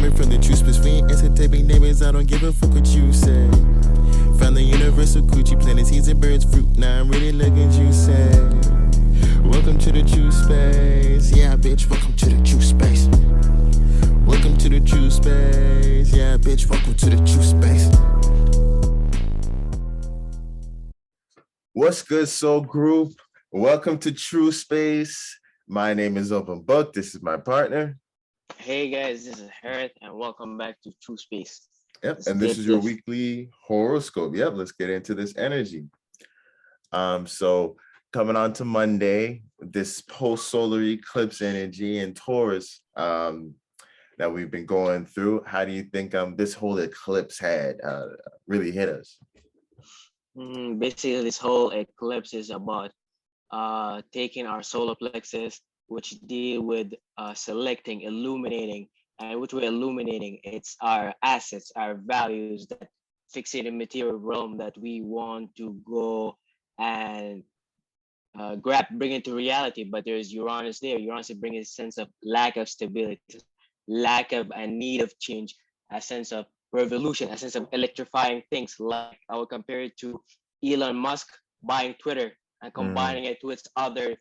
Coming from the true space, we ain't answer typing neighbors. I don't give a fuck what you say. Found the universal coochie, planting seeds and birds fruit. Now I'm really looking juicy. Welcome to the true space. Yeah, bitch, welcome to the true space. Welcome to the true space. Yeah, bitch, welcome to the true space. What's good, Soul Group? Welcome to True Space. My name is Open Book. This is my partner. Hey guys, this is Harith, and welcome back to True Space. Yep, and this is your weekly horoscope. Yep, let's get into this energy. So coming on to Monday, this post-solar eclipse energy in Taurus that we've been going through. How do you think this whole eclipse had really hit us? Basically, this whole eclipse is about taking our solar plexus, which deal with selecting, illuminating, and which we're illuminating. It's our assets, our values that fixate in material realm that we want to go and bring into reality. But there's Uranus there. Uranus is bringing a sense of lack of stability, lack of a need of change, a sense of revolution, a sense of electrifying things. Like I would compare it to Elon Musk buying Twitter and combining it with other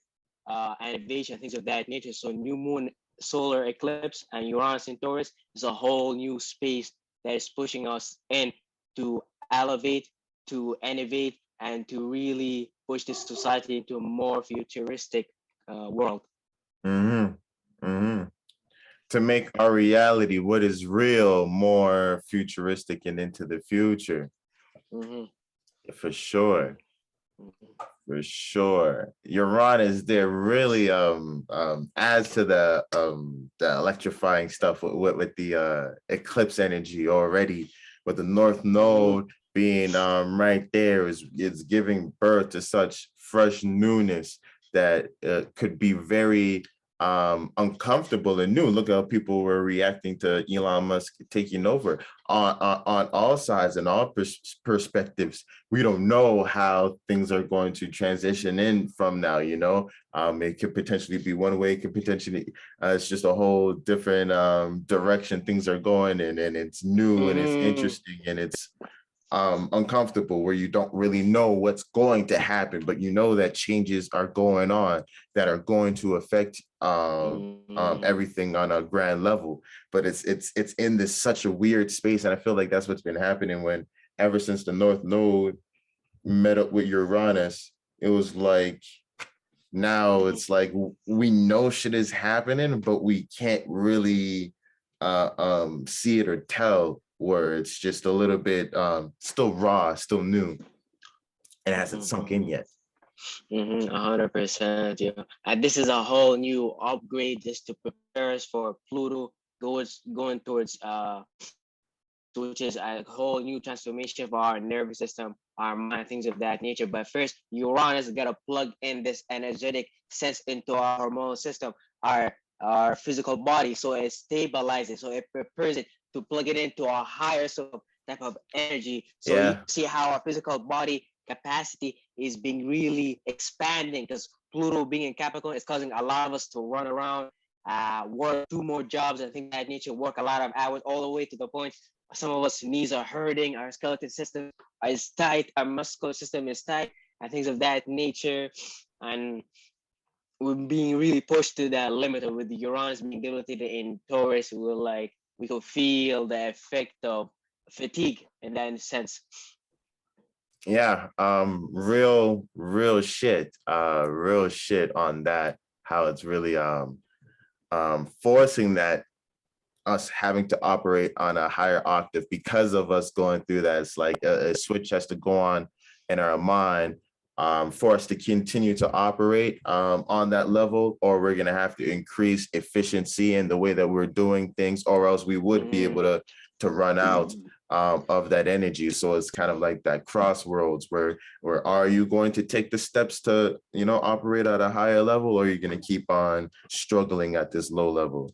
innovation, things of that nature. So new moon, solar eclipse, and Uranus in Taurus is a whole new space that is pushing us in to elevate, to innovate, and to really push this society into a more futuristic world. To make our reality, what is real, more futuristic and into the future. For sure. For sure. Uranus there really adds to the electrifying stuff with the eclipse energy already, with the North Node being right there is giving birth to such fresh newness that could be very uncomfortable and new. Look at how people were reacting to Elon Musk taking over on all sides and all perspectives. We don't know how things are going to transition in from now, you know. It could potentially be one way, it could potentially it's just a whole different direction things are going in, and it's new and it's interesting and it's uncomfortable, where you don't really know what's going to happen, but you know that changes are going on that are going to affect everything on a grand level. But it's in this such a weird space, and I feel like that's what's been happening when ever since the North Node met up with Uranus. It was like now it's like we know shit is happening, but we can't really see it or tell, where it's just a little bit still raw, still new, and hasn't sunk in yet. 100%. Yeah, and this is a whole new upgrade just to prepare us for Pluto going towards which is a whole new transformation for our nervous system, our mind, things of that nature. But first, Uranus got to plug in this energetic sense into our hormonal system, our physical body, so it stabilizes, so it prepares it to plug it into a higher type of energy. So you see how our physical body capacity is being really expanding, because Pluto being in Capricorn is causing a lot of us to run around, work 2 more jobs and things of that nature, work a lot of hours, all the way to the point some of us knees are hurting, our skeleton system is tight, our muscular system is tight, and things of that nature. And we're being really pushed to that limit. With the Uranus being debilitated in Taurus, we could feel the effect of fatigue in that sense. Yeah, real shit on that, how it's really forcing that us having to operate on a higher octave because of us going through that. It's like a switch has to go on in our mind for us to continue to operate on that level, or we're gonna have to increase efficiency in the way that we're doing things, or else we would be able to run out of that energy. So it's kind of like that crossroads where are you going to take the steps to, you know, operate at a higher level, or are you going to keep on struggling at this low level?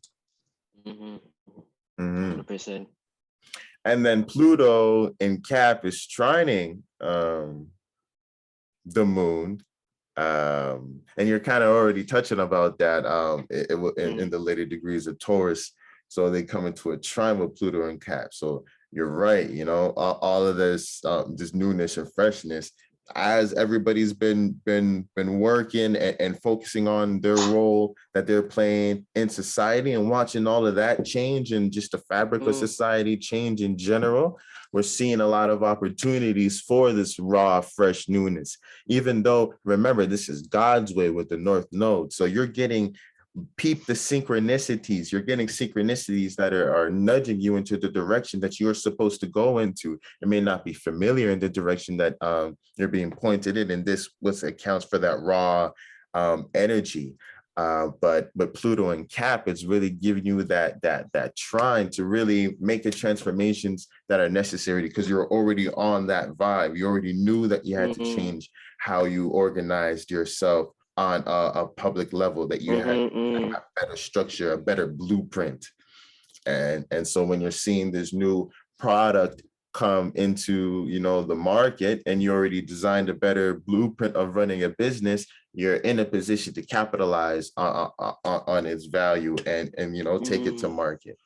100%. And then Pluto in Cap is trining the moon, and you're kind of already touching about that in the later degrees of Taurus. So they come into a trine with Pluto and Cap. So you're right, you know, all of this newness and freshness, as everybody's been working and focusing on their role that they're playing in society and watching all of that change and just the fabric of society change in general, we're seeing a lot of opportunities for this raw, fresh newness. Even though, remember, this is God's way with the North Node. So you're getting peep the synchronicities. You're getting synchronicities that are nudging you into the direction that you're supposed to go into. It may not be familiar in the direction that you're being pointed in, and this what accounts for that raw energy. But Pluto and Cap is really giving you that trine to really make the transformations that are necessary, because you're already on that vibe. You already knew that you had to change how you organized yourself on a public level, that you had a better structure, a better blueprint. And so when you're seeing this new product come into, you know, the market, and you already designed a better blueprint of running a business, you're in a position to capitalize on its value and you know, take it to market.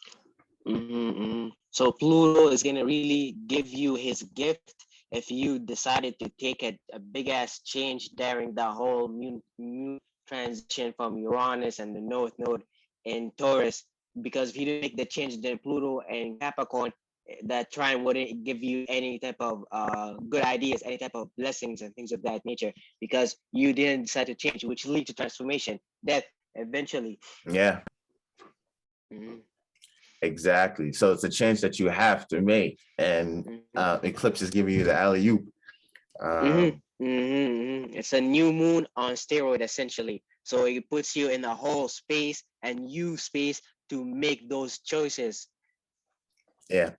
So Pluto is gonna really give you his gift if you decided to take a big ass change during the whole new transition from Uranus and the North Node in Taurus. Because if you didn't make the change, then Pluto and Capricorn, that trine wouldn't give you any type of good ideas, any type of blessings and things of that nature, because you didn't decide to change, which leads to transformation, death eventually. Yeah. Exactly. So it's a change that you have to make, and Eclipse is giving you the alley-oop. It's a new moon on steroid, essentially. So it puts you in the whole space and you space to make those choices. Yeah,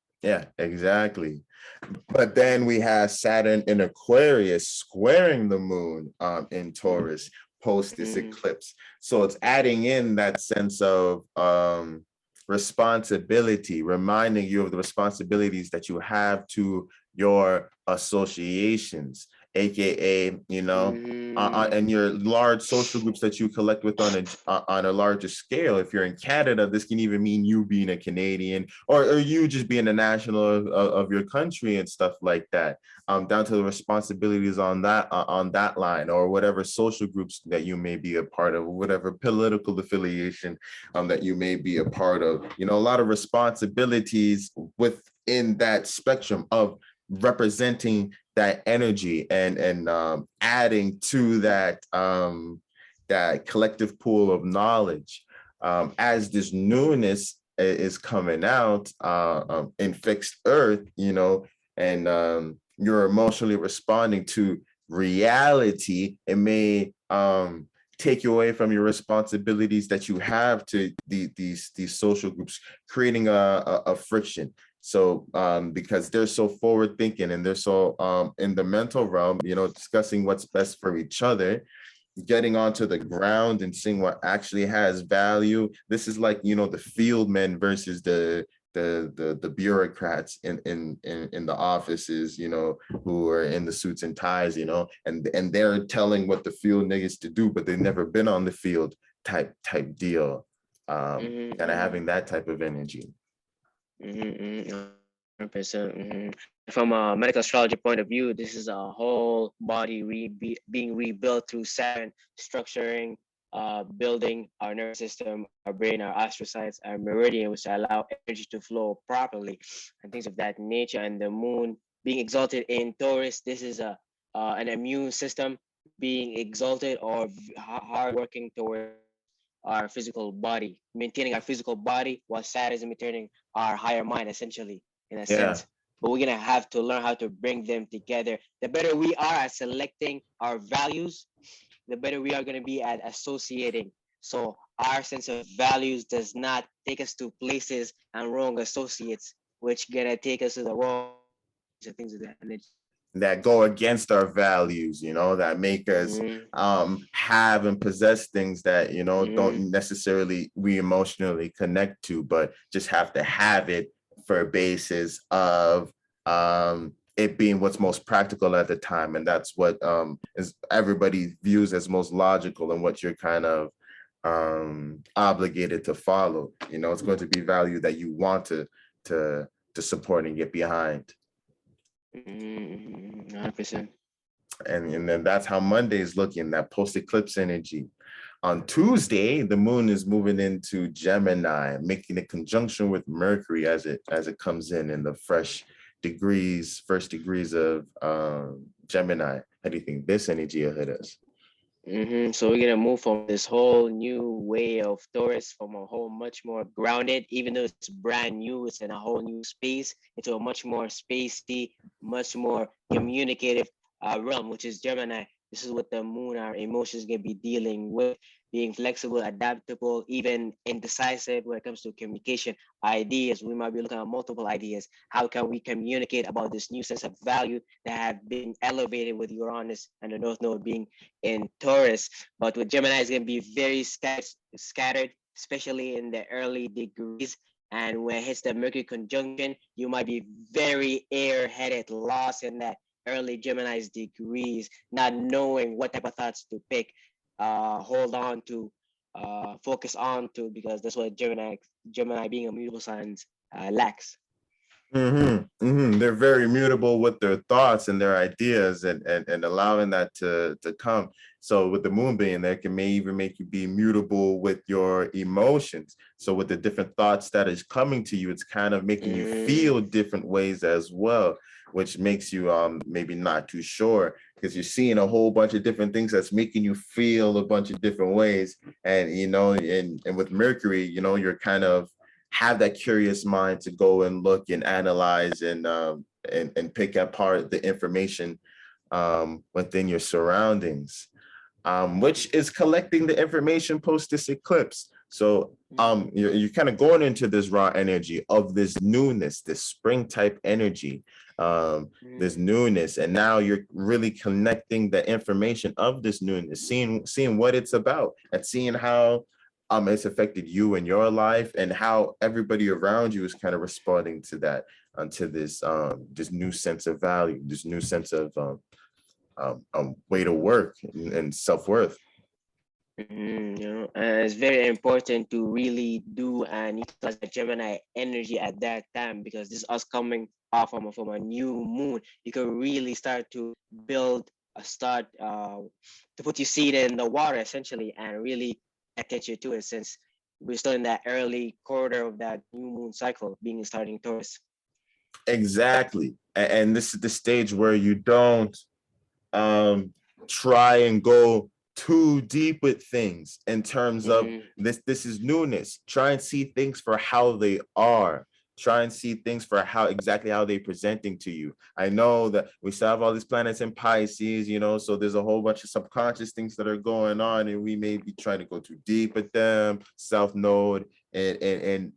exactly. But then we have Saturn in Aquarius squaring the moon in Taurus post this eclipse. So it's adding in that sense of responsibility, reminding you of the responsibilities that you have to your associations, aka, you know, and your large social groups that you collect with on a larger scale. If you're in Canada, this can even mean you being a Canadian, or you just being a national of your country and stuff like that, down to the responsibilities on that line, or whatever social groups that you may be a part of, whatever political affiliation that you may be a part of. You know, a lot of responsibilities within that spectrum of representing that energy and adding to that that collective pool of knowledge, as this newness is coming out in fixed earth, you know, and you're emotionally responding to reality. It may take you away from your responsibilities that you have to these social groups, creating a friction. So because they're so forward thinking and they're so in the mental realm, you know, discussing what's best for each other, getting onto the ground and seeing what actually has value. This is like, you know, the field men versus the bureaucrats in the offices, you know, who are in the suits and ties, you know, and they're telling what the field niggas to do, but they've never been on the field type deal. Kind of having that type of energy. 100%. From a medical astrology point of view, this is a whole body being rebuilt through Saturn, structuring, building our nervous system, our brain, our astrocytes, our meridian, which allow energy to flow properly, and things of that nature. And the moon being exalted in Taurus, this is an immune system being exalted or hard working towards our physical body, maintaining our physical body, while Saturn is maintaining our higher mind, essentially, in a sense. But we're gonna have to learn how to bring them together. The better we are at selecting our values, the better we are gonna be at associating. So our sense of values does not take us to places and wrong associates, which gonna take us to the wrong things of that nature. That go against our values, you know, that make us have and possess things that, you know, don't necessarily we emotionally connect to, but just have to have it for a basis of it being what's most practical at the time. And that's what is everybody views as most logical, and what you're kind of obligated to follow. You know, it's going to be value that you want to support and get behind. 100%. And then that's how Monday is looking, that post-eclipse energy. On Tuesday, the moon is moving into Gemini, making a conjunction with Mercury as it comes in the first degrees of Gemini. How do you think this energy will hit us? So we're gonna move from this whole new way of Taurus, from a whole much more grounded, even though it's brand new, it's in a whole new space, into a much more spacey, much more communicative realm, which is Gemini. This is what the moon, our emotions, gonna be dealing with, being flexible, adaptable, even indecisive when it comes to communication, ideas. We might be looking at multiple ideas. How can we communicate about this new sense of value that have been elevated with Uranus and the North Node being in Taurus? But with Gemini, it's going to be very scattered, especially in the early degrees. And when it hits the Mercury conjunction, you might be very airheaded, lost in that early Gemini's degrees, not knowing what type of thoughts to pick, hold on to, focus on to, because that's what Gemini being a mutable signs lacks. They're very mutable with their thoughts and their ideas, and allowing that to come. So with the moon being there, it may even make you be mutable with your emotions. So with the different thoughts that is coming to you, it's kind of making you feel different ways as well, which makes you maybe not too sure, because you're seeing a whole bunch of different things that's making you feel a bunch of different ways. And you know, and with Mercury, you know, you're kind of have that curious mind to go and look and analyze and pick apart the information within your surroundings, which is collecting the information post this eclipse. So you're kind of going into this raw energy of this newness, this spring type energy, this newness, and now you're really connecting the information of this newness, seeing what it's about, and seeing how it's affected you in your life, and how everybody around you is kind of responding to that, to this this new sense of value, this new sense of way to work and self-worth. You know, and it's very important to really do and utilize the Gemini energy at that time, because this is us coming off from a new moon. You can really start to build to put your seed in the water essentially, and really attention to it, since we're still in that early quarter of that new moon cycle being starting Taurus. Exactly. And this is the stage where you don't try and go too deep with things in terms of this is newness. Try and see things for how they are. Try and see things for exactly how they're presenting to you. I know that we still have all these planets in Pisces, you know, so there's a whole bunch of subconscious things that are going on, and we may be trying to go too deep with them, South Node and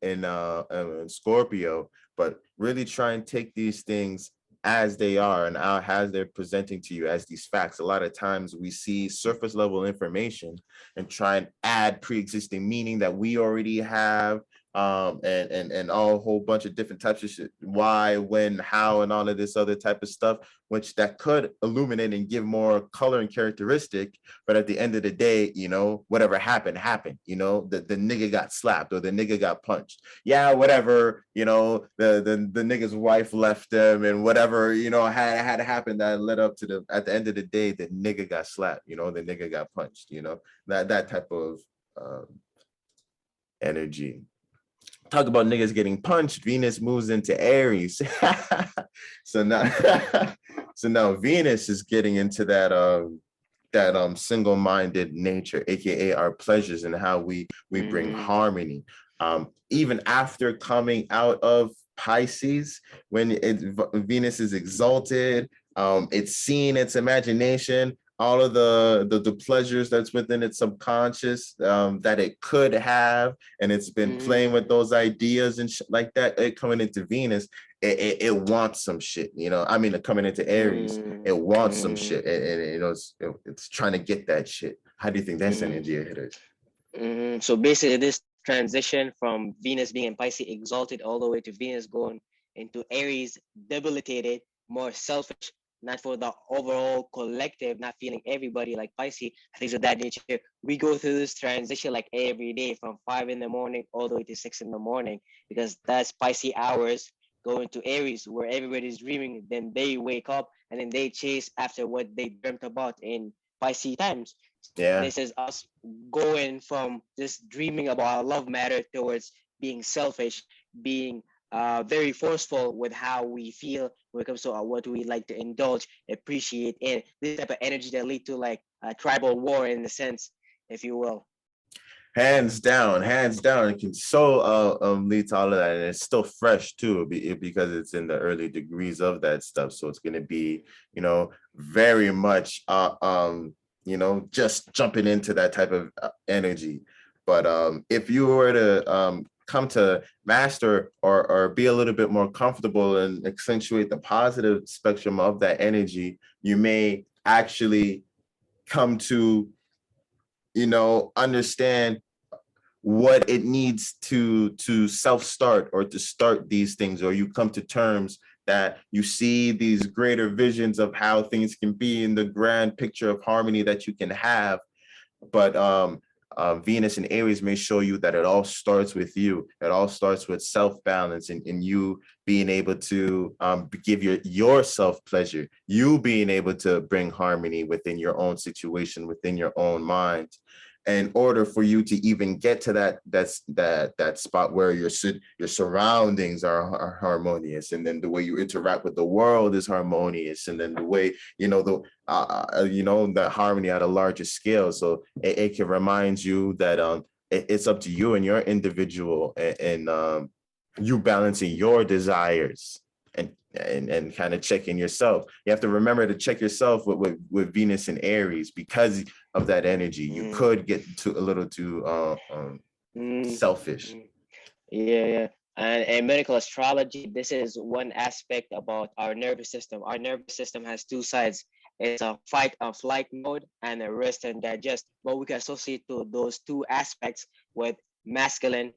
Scorpio, but really try and take these things as they are and as they're presenting to you as these facts. A lot of times we see surface level information and try and add pre-existing meaning that we already have, and all a whole bunch of different types of shit, why, when, how, and all of this other type of stuff, which that could illuminate and give more color and characteristic. But at the end of the day, you know, whatever happened, you know, the nigga got slapped or the nigga got punched. Yeah, whatever, you know, the nigga's wife left him, and whatever, you know, had happened that led up to at the end of the day, the nigga got slapped, you know, the nigga got punched, you know, that type of energy. Talk about niggas getting punched. Venus moves into Aries. so now Venus is getting into that single-minded nature, aka our pleasures, and how we bring harmony. Even after coming out of Pisces, when Venus is exalted, it's seeing its imagination, all of the pleasures that's within its subconscious that it could have, and it's been playing with those ideas and shit like that. It coming into Venus, it wants some shit, you know. I mean, coming into Aries, it wants some shit, and you know, it's trying to get that shit. How do you think that's energy hitters? So basically, this transition from Venus being in Pisces exalted all the way to Venus going into Aries debilitated, more selfish, not for the overall collective, not feeling everybody like Pisces, things of that nature. We go through this transition like every day from 5 in the morning all the way to 6 in the morning, because that's Pisces hours going to Aries where everybody's dreaming. Then they wake up and then they chase after what they dreamt about in Pisces times. Yeah. This is us going from just dreaming about love matter towards being selfish, being very forceful with how we feel when it comes to what we like to indulge, appreciate, and this type of energy that lead to like a tribal war in a sense, if you will. Hands down, it can so lead to all of that, and it's still fresh too, because it's in the early degrees of that stuff. So it's going to be, very much just jumping into that type of energy. But if you were to come to master or be a little bit more comfortable and accentuate the positive spectrum of that energy, you may actually come to understand what it needs to self-start or to start these things, or you come to terms that you see these greater visions of how things can be in the grand picture of harmony that you can have. But Venus and Aries may show you that it all starts with you. It all starts with self-balance and you being able to give yourself pleasure, you being able to bring harmony within your own situation, within your own mind. In order for you to even get to that spot where your surroundings are harmonious, and then the way you interact with the world is harmonious, and then the way the harmony at a larger scale. So it can remind you that it's up to you and your individual, and you balancing your desires and kind of checking yourself. You have to remember to check yourself with Venus and Aries, because of that energy. You could get a little too selfish. Yeah. And in medical astrology, this is one aspect about our nervous system. Our nervous system has two sides. It's a fight or flight mode and a rest and digest. But we can associate those two aspects with masculine,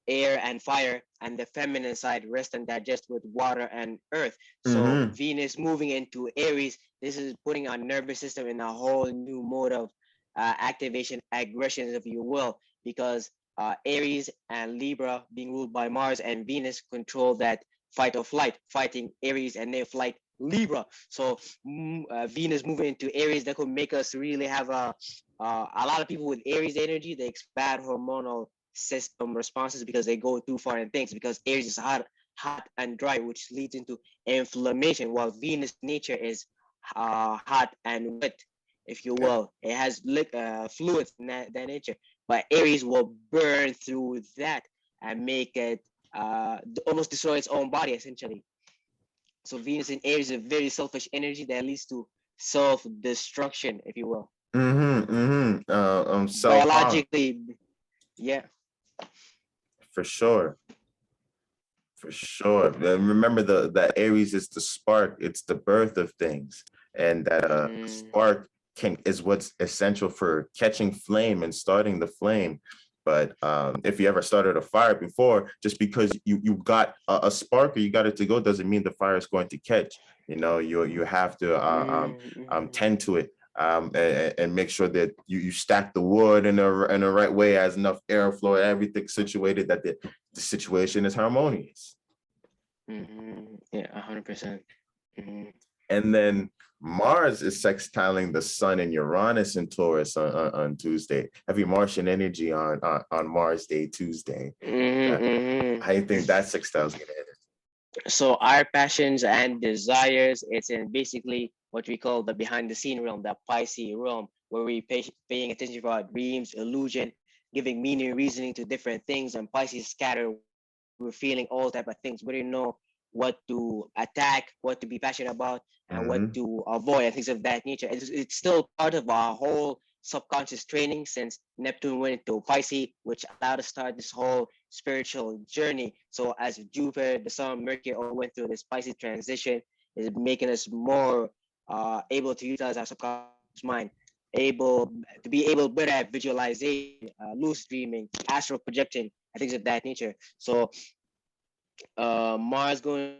air and fire, and the feminine side, rest and digest, with water and earth. So Venus moving into Aries, this is putting our nervous system in a whole new mode of activation, aggression, if you will, because Aries and Libra being ruled by Mars and Venus control that fight or flight, fighting Aries and their flight Libra. So Venus moving into Aries, that could make us really have a lot of people with Aries energy. They expand hormonal system responses because they go too far in things, because Aries is hot and dry, which leads into inflammation, while Venus nature is hot and wet, if you will. It has fluids in that nature, but Aries will burn through that and make it almost destroy its own body, essentially. So Venus in Aries is a very selfish energy that leads to self-destruction, if you will. Biologically, yeah. For sure. And remember, that Aries is the spark. It's the birth of things, and that spark is what's essential for catching flame and starting the flame. But if you ever started a fire before, just because you got a spark or you got it to go, doesn't mean the fire is going to catch. You have to tend to it, and make sure that you stack the wood in the right way, as enough airflow, everything situated that the situation is harmonious. Yeah, 100%. And then Mars is sextiling the Sun and Uranus in Taurus on Tuesday. Heavy Martian energy on Mars Day, Tuesday. How do you think that sextile is going to hit? So our passions and desires, it's in basically what we call the behind the scene realm, the Pisces realm, where we paying attention to our dreams, illusion, giving meaning, reasoning to different things, and Pisces scatter. We're feeling all type of things. We didn't know what to attack, what to be passionate about, and what to avoid, and things of that nature. It's still part of our whole subconscious training since Neptune went into Pisces, which allowed us to start this whole spiritual journey. So as Jupiter, the Sun, Mercury all went through this Pisces transition, is making us more able to utilize our subconscious mind, able better at visualization, lucid dreaming, astral projecting, and things of that nature. So Mars going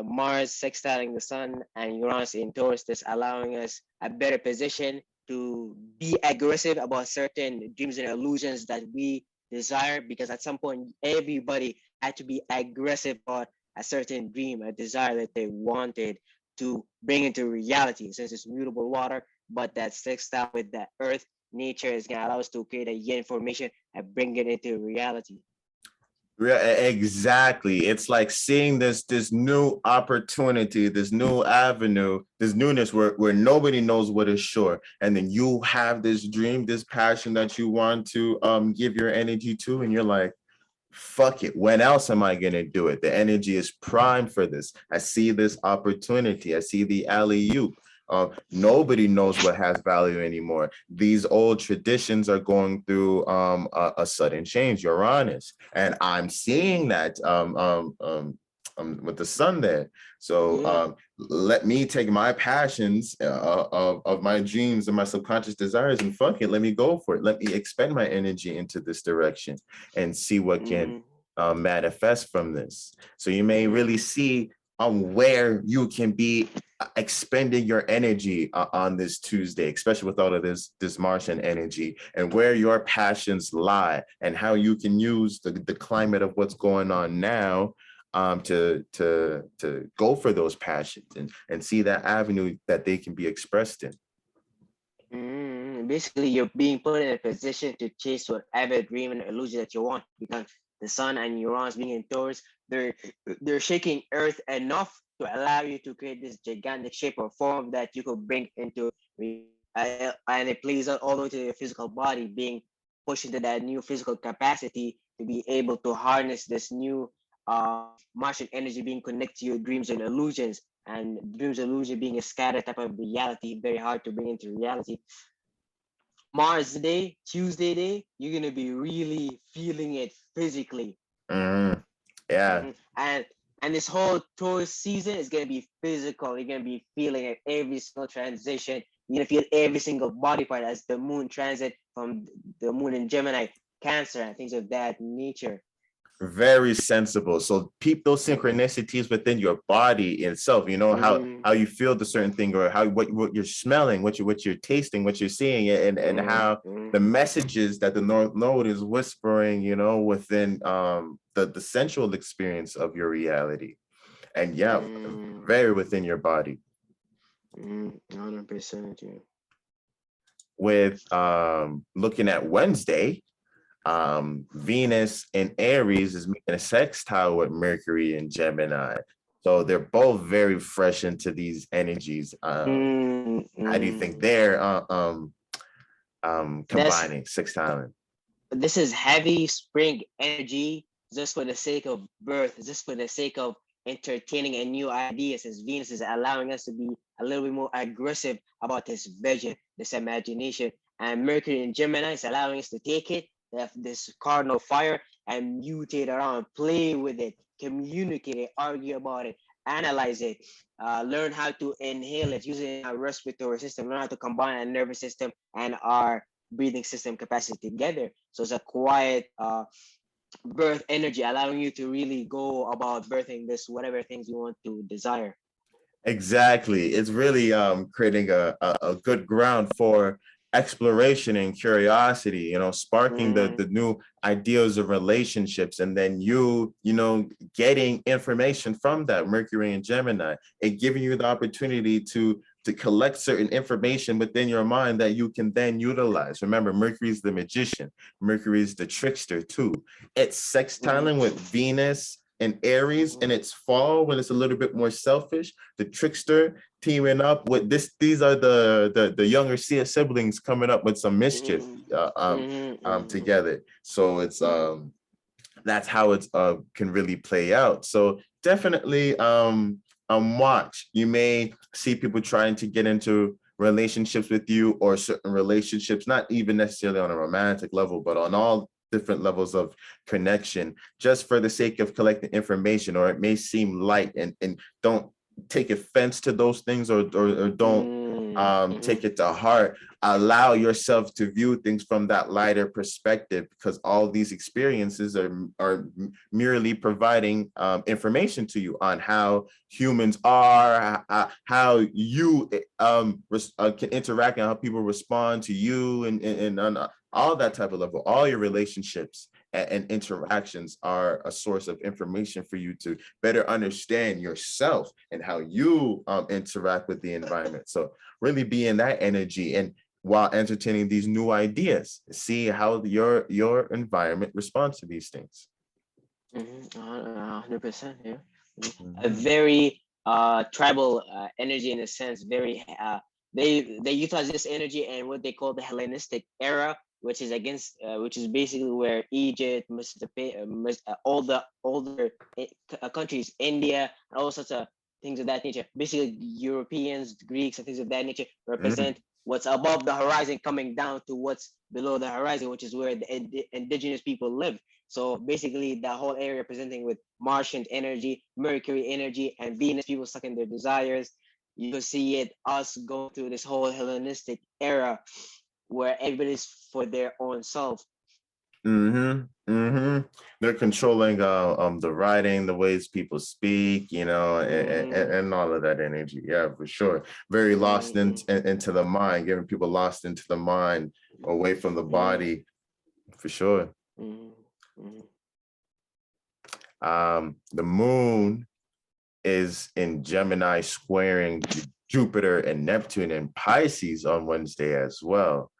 Mars sextiling the sun and Uranus in Taurus, that's allowing us a better position to be aggressive about certain dreams and illusions that we desire, because at some point everybody had to be aggressive about a certain dream, a desire that they wanted to bring into reality, since it's mutable water, but that sextile with the earth nature is going to allow us to create a yin formation and bring it into reality. Yeah, exactly. It's like seeing this new opportunity, this new avenue, this newness where nobody knows what is sure. And then you have this dream, this passion that you want to give your energy to, and you're like, fuck it. When else am I gonna do it? The energy is prime for this. I see this opportunity. I see the alley-oop. Nobody knows what has value anymore. These old traditions are going through a sudden change. You're honest, and I'm seeing that with the sun there. So let me take my passions of my dreams and my subconscious desires, and fuck it, let me go for it. Let me expend my energy into this direction and see what can manifest from this. So you may really see where you can be expending your energy on this Tuesday, especially with all of this Martian energy, and where your passions lie, and how you can use the climate of what's going on now to go for those passions and see that avenue that they can be expressed in. Basically, you're being put in a position to chase whatever dream and illusion that you want, because the sun and Uranus being in Taurus, they're shaking Earth enough to allow you to create this gigantic shape or form that you could bring into, and it plays out all the way to your physical body, being pushed into that new physical capacity to be able to harness this new Martian energy, being connected to your dreams and illusions, and dreams and illusion being a scattered type of reality, very hard to bring into reality. Mars Day, Tuesday day, you're gonna be really feeling it physically. Yeah. And this whole Taurus season is gonna be physical. You're gonna be feeling it every single transition. You're gonna feel every single body part as the moon transit from the moon in Gemini, Cancer, and things of that nature. Very sensible. So peep those synchronicities within your body itself. You know how you feel the certain thing, or how what you're smelling, what you're tasting, what you're seeing, and how the messages that the North Node is whispering, you know, within the sensual experience of your reality. And very within your body. 100%. Yeah. With looking at Wednesday, Venus in Aries is making a sextile with Mercury in Gemini. So they're both very fresh into these energies. How do you think they're combining, sextiling? This is heavy spring energy, just for the sake of birth, just for the sake of entertaining and new ideas, as Venus is allowing us to be a little bit more aggressive about this vision, this imagination. And Mercury in Gemini is allowing us to take it, this cardinal fire, and mutate around, play with it, communicate it, argue about it, analyze it, learn how to inhale it using our respiratory system, learn how to combine our nervous system and our breathing system capacity together. So it's a quiet birth energy, allowing you to really go about birthing this whatever things you want to desire. Exactly. It's really creating a good ground for exploration and curiosity, you know, sparking the new ideas of relationships, and then you know, getting information from that Mercury and Gemini, it giving you the opportunity to collect certain information within your mind that you can then utilize. Remember, Mercury is the magician, Mercury is the trickster too. It's sextiling with Venus and Aries in its fall, when it's a little bit more selfish. The trickster teaming up with this. These are the younger siblings coming up with some mischief together. So it's that's how it's can really play out. So definitely watch. You may see people trying to get into relationships with you, or certain relationships, not even necessarily on a romantic level, but on all different levels of connection, just for the sake of collecting information. Or it may seem light, and don't take offense to those things, or don't Take it to heart, allow yourself to view things from that lighter perspective, because all these experiences are merely providing information to you on how humans are, how you can interact, and how people respond to you, and on all that type of level. All your relationships and interactions are a source of information for you to better understand yourself and how you interact with the environment. So really be in that energy, and while entertaining these new ideas, see how your environment responds to these things. 100%. Yeah. A Mhm. very tribal energy in a sense. Very they utilize this energy and what they call the Hellenistic era, which is against which is basically where Egypt, all the older countries, India, and all sorts of things of that nature. Basically, Europeans, Greeks, and things of that nature Mm. represent what's above the horizon coming down to what's below the horizon, which is where the indigenous people live. So basically, the whole area presenting with Martian energy, Mercury energy, and Venus people sucking their desires. You can see it us going through this whole Hellenistic era where everybody's for their own self. They're controlling the writing, the ways people speak, and all of that energy. Yeah, for sure. Very lost into the mind, getting people lost into the mind, away from the body, for sure. The moon is in Gemini, squaring Jupiter and Neptune in Pisces on Wednesday as well.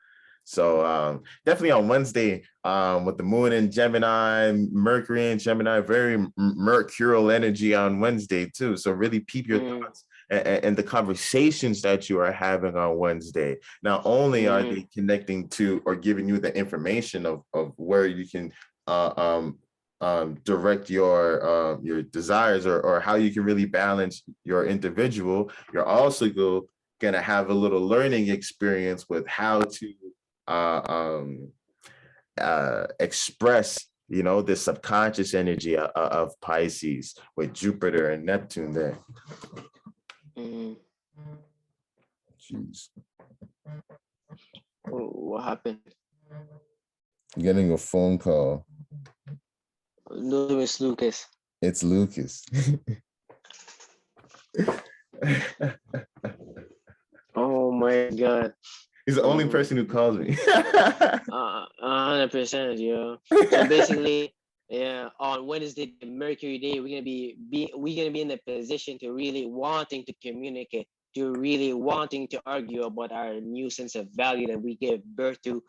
So definitely on Wednesday, with the moon in Gemini, Mercury in Gemini, very mercurial energy on Wednesday too. So really peep your thoughts and the conversations that you are having on Wednesday. Not only are they connecting to or giving you the information of where you can direct your desires, or how you can really balance your individual, you're also gonna have a little learning experience with how to express the subconscious energy of Pisces with Jupiter and Neptune there. Jeez. What happened? Getting a phone call. No, it's Lucas. It's Lucas. Oh my God. He's the only person who calls me. 100%, yeah. So basically, yeah, on Wednesday, the Mercury day, we're gonna be in the position to really wanting to communicate, to really wanting to argue about our new sense of value that we give birth to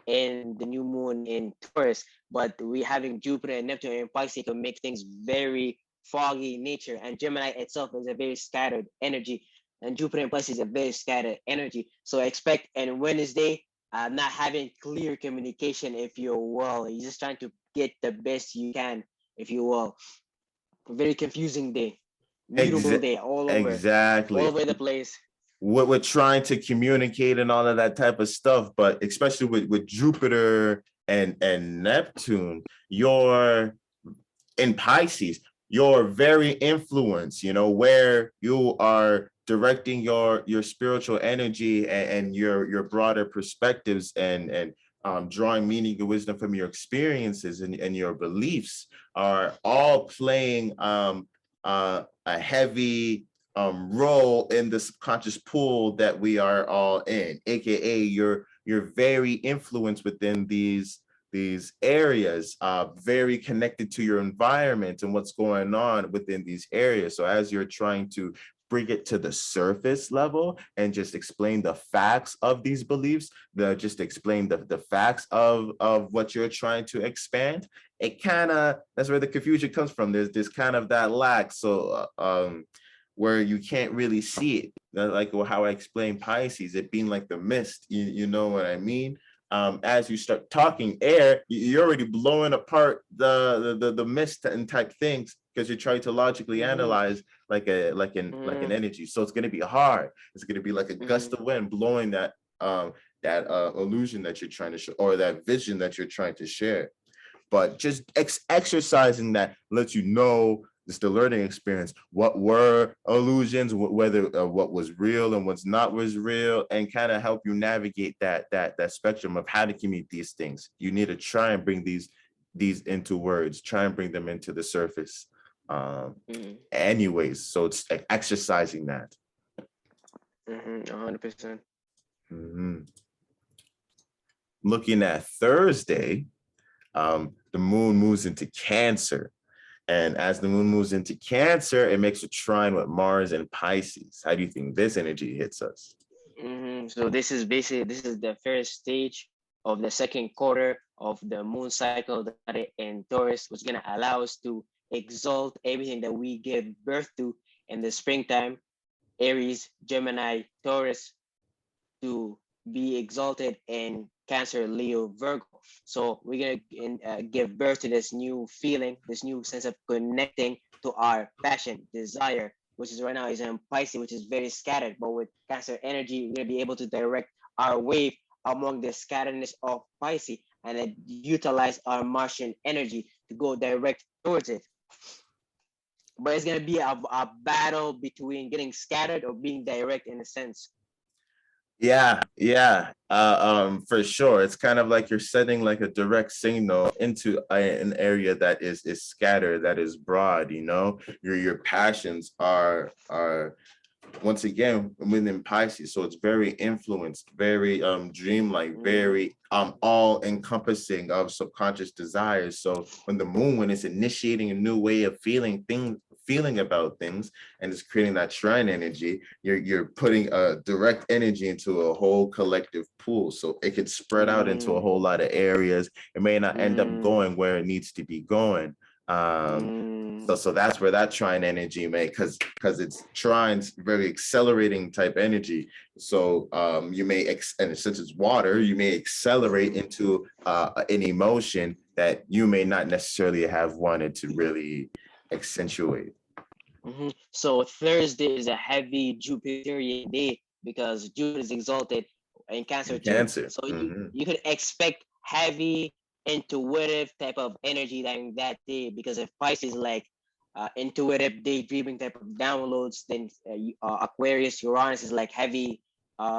in the new moon in Taurus. But we having Jupiter and Neptune in Pisces can make things very foggy in nature, and Gemini itself is a very scattered energy, and Jupiter and Pisces is a very scattered energy. So expect and Wednesday not having clear communication, if you will. You're just trying to get the best you can, if you will. Very confusing day, mutable day, all over the place. What we're trying to communicate and all of that type of stuff, but especially with Jupiter and Neptune, you're in Pisces, you're very influenced, where you are directing your spiritual energy and your broader perspectives, and drawing meaning and wisdom from your experiences and your beliefs are all playing a heavy role in the subconscious pool that we are all in, aka you're very influenced within these areas, very connected to your environment and what's going on within these areas. So as you're trying to bring it to the surface level and just explain the facts of these beliefs, just explain the facts of what you're trying to expand, it kind of, that's where the confusion comes from. There's kind of that lack. So where you can't really see it, like how I explained Pisces, it being like the mist, you know what I mean? As you start talking air, you're already blowing apart the mist and type things, because you're trying to logically analyze like an energy. So it's going to be hard. It's going to be like a gust of wind blowing that illusion that you're trying to show, or that vision that you're trying to share. But just exercising that lets you know It's the learning experience. What were illusions, whether what was real and what's not was real, and kind of help you navigate that spectrum of how to communicate these things. You need to try and bring these into words, try and bring them into the surface. Anyways, so it's like exercising that. 100%. Looking at Thursday, the moon moves into Cancer. And as the moon moves into Cancer, it makes a trine with Mars and Pisces. How do you think this energy hits us? So this is the first stage of the second quarter of the moon cycle that in Taurus, was going to allow us to exalt everything that we give birth to in the springtime, Aries, Gemini, Taurus, to be exalted in Cancer, Leo, Virgo. So we're gonna give birth to this new feeling, this new sense of connecting to our passion, desire, which is right now is in Pisces, which is very scattered. But with Cancer energy, we're gonna be able to direct our wave among the scatteredness of Pisces and then utilize our Martian energy to go direct towards it. But it's gonna be a battle between getting scattered or being direct in a sense. Yeah, for sure. It's kind of like you're sending like a direct signal into an area that is scattered, that is broad. You know, your passions are once again within Pisces, so it's very influenced, very dreamlike, very all encompassing of subconscious desires. So when it's initiating a new way of feeling about things, and it's creating that shrine energy, you're putting a direct energy into a whole collective pool, so it could spread out into a whole lot of areas. It may not end up going where it needs to be going. So that's where that trine energy because it's trine's very accelerating type energy. So you may and since it's water, you may accelerate into an emotion that you may not necessarily have wanted to really accentuate. So Thursday is a heavy Jupiterian day because Jupiter is exalted in Cancer too. Cancer. So you could expect heavy intuitive type of energy during that day, because if Pisces like intuitive daydreaming type of downloads, then Aquarius, Uranus is like heavy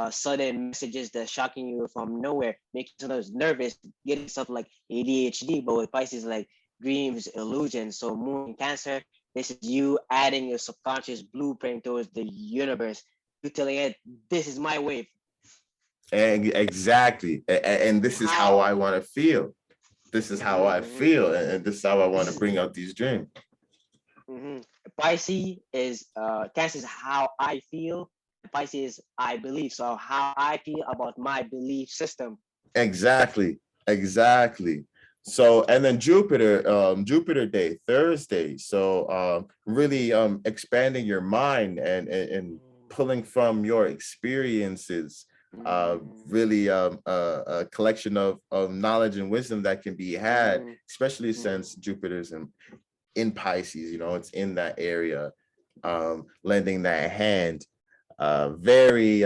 sudden messages that shocking you from nowhere, making you sometimes nervous, getting stuff like ADHD. But with Pisces, like dreams, illusions. So Moon in Cancer, this is you adding your subconscious blueprint towards the universe. You telling it, this is my wave. And exactly. And this is how I want to feel. This is how I feel. And this is how I want to bring out these dreams. Pisces is Cancer is how I feel. Pisces is I believe. So how I feel about my belief system. Exactly. So, and then Jupiter day, Thursday. So really expanding your mind and pulling from your experiences, really a collection of knowledge and wisdom that can be had, especially since Jupiter's in Pisces, you know, it's in that area, lending that hand. Very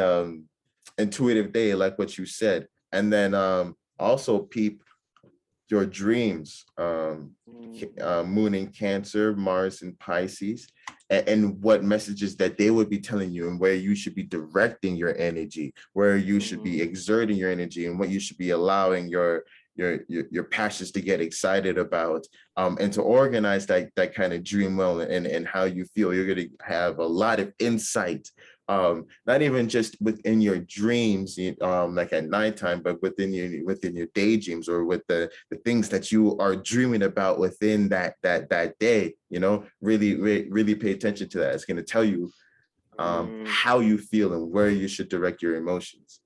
intuitive day, like what you said. And then also peep your dreams, Moon in Cancer, Mars in Pisces, and what messages that they would be telling you, and where you should be directing your energy, where you should be exerting your energy, and what you should be allowing your passions to get excited about, and to organize that kind of dream well, and how you feel. You're going to have a lot of insight, not even just within your dreams, like at nighttime, but within your daydreams, or with the things that you are dreaming about within that day. You know, really pay attention to that. It's going to tell you how you feel and where you should direct your emotions.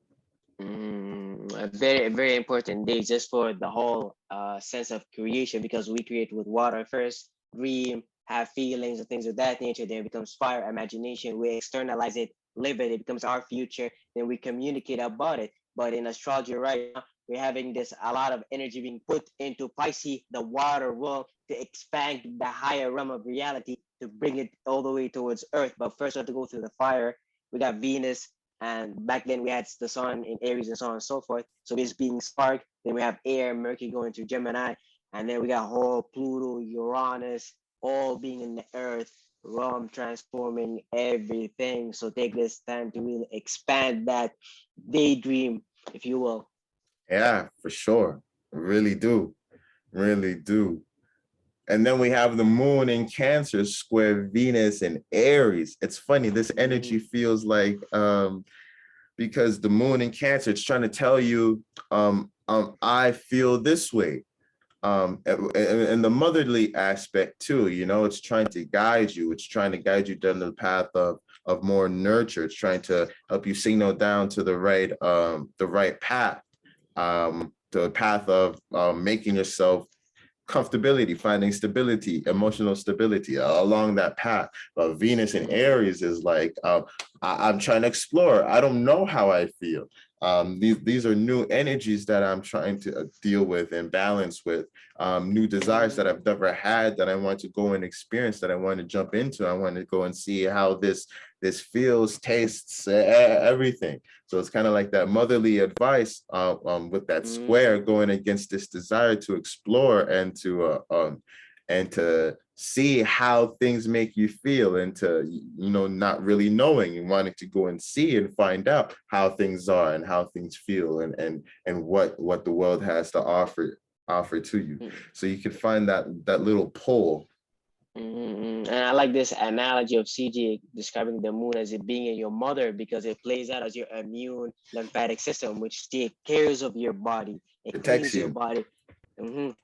A very, very important day just for the whole sense of creation, because we create with water first, dream, have feelings and things of that nature. Then it becomes fire, imagination. We externalize it, live it. It becomes our future. Then we communicate about it. But in astrology right now, we're having a lot of energy being put into Pisces, the water world, to expand the higher realm of reality, to bring it all the way towards Earth. But first, we have to go through the fire. We got Venus, and back then we had the sun in Aries and so on and so forth. So it's being sparked. Then we have air, Mercury going to Gemini. And then we got whole Pluto, Uranus, all being in the earth realm, transforming everything. So take this time to really expand that daydream, if you will. Yeah, for sure. Really do. Really do. And then we have the moon in Cancer square Venus in Aries. It's funny, this energy feels like because the moon in Cancer, it's trying to tell you, I feel this way. And the motherly aspect too, you know, it's trying to guide you. It's trying to guide you down the path of more nurture. It's trying to help you signal down to the right path, the path of making yourself comfortability, finding stability, emotional stability along that path. But Venus in Aries is like, I'm trying to explore. I don't know how I feel. These are new energies that I'm trying to deal with and balance with, new desires that I've never had that I want to go and experience, that I want to jump into. I want to go and see how this feels, tastes, everything. So it's kind of like that motherly advice with that square going against this desire to explore and to see how things make you feel, and to, you know, not really knowing and wanting to go and see and find out how things are and how things feel, and what the world has to offer to you. So you can find that little pull. And I like this analogy of CJ describing the moon as it being in your mother, because it plays out as your immune lymphatic system, which takes care of your body. It Protects cleans your you. body.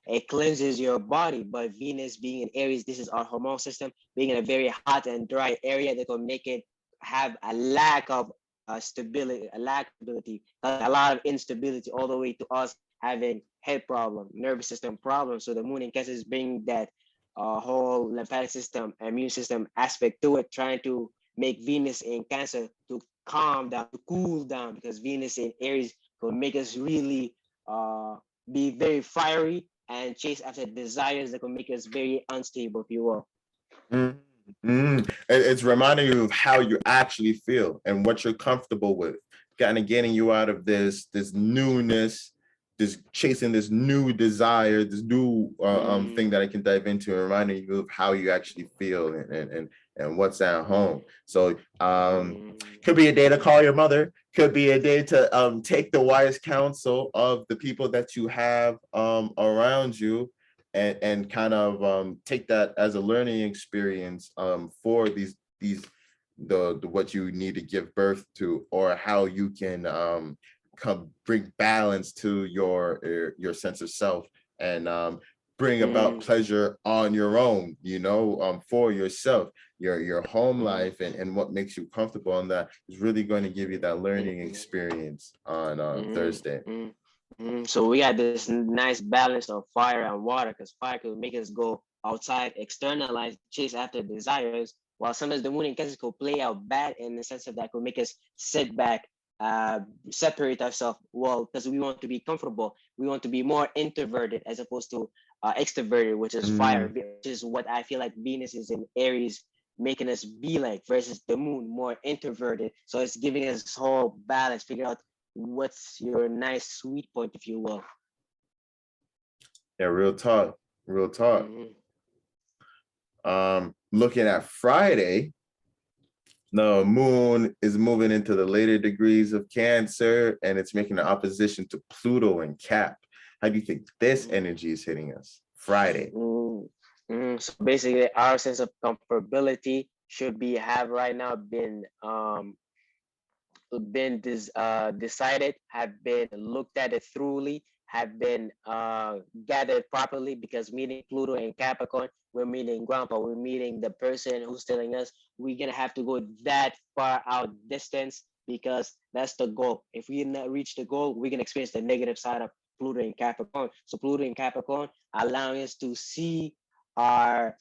It cleanses your body. But Venus being in Aries, this is our hormonal system, being in a very hot and dry area that will make it have a lack of stability, a lack of stability, a lot of instability, all the way to us having head problem, nervous system problems. So the moon in Cancer is bringing that whole lymphatic system, immune system aspect to it, trying to make Venus in Cancer to calm down, to cool down, because Venus in Aries will make us really be very fiery and chase after desires that will make us very unstable, if you will. It's reminding you of how you actually feel and what you're comfortable with, kind of getting you out of this newness, this chasing this new desire, this new thing that I can dive into, and reminding you of how you actually feel and what's at home. So could be a day to call your mother, could be a day to take the wise counsel of the people that you have around you, and kind of take that as a learning experience for the what you need to give birth to, or how you can come bring balance to your sense of self, and bring about pleasure on your own, you know, for yourself, your home life, and what makes you comfortable. And that is really going to give you that learning experience on Thursday. So we got this nice balance of fire and water, because fire could make us go outside, externalize, chase after desires, while sometimes the moon in Cancer could play out bad in the sense of that could make us sit back, separate ourselves. Well, because we want to be comfortable, we want to be more introverted as opposed to extroverted, which is fire, which is what I feel like Venus is in Aries making us be like, versus the moon more introverted. So it's giving us this whole balance, figure out what's your nice sweet point, if you will. Yeah, real talk. Looking at Friday, the moon is moving into the later degrees of Cancer, and it's making an opposition to Pluto and Cap. How do you think this energy is hitting us Friday? So basically, our sense of comfortability should be have right now been decided, have been looked at it thoroughly, have been gathered properly, because meeting Pluto and Capricorn, we're meeting grandpa, we're meeting the person who's telling us we're gonna have to go that far out distance, because that's the goal. If we not reach the goal, we can experience the negative side of Pluto and Capricorn. So Pluto and Capricorn allowing us to see our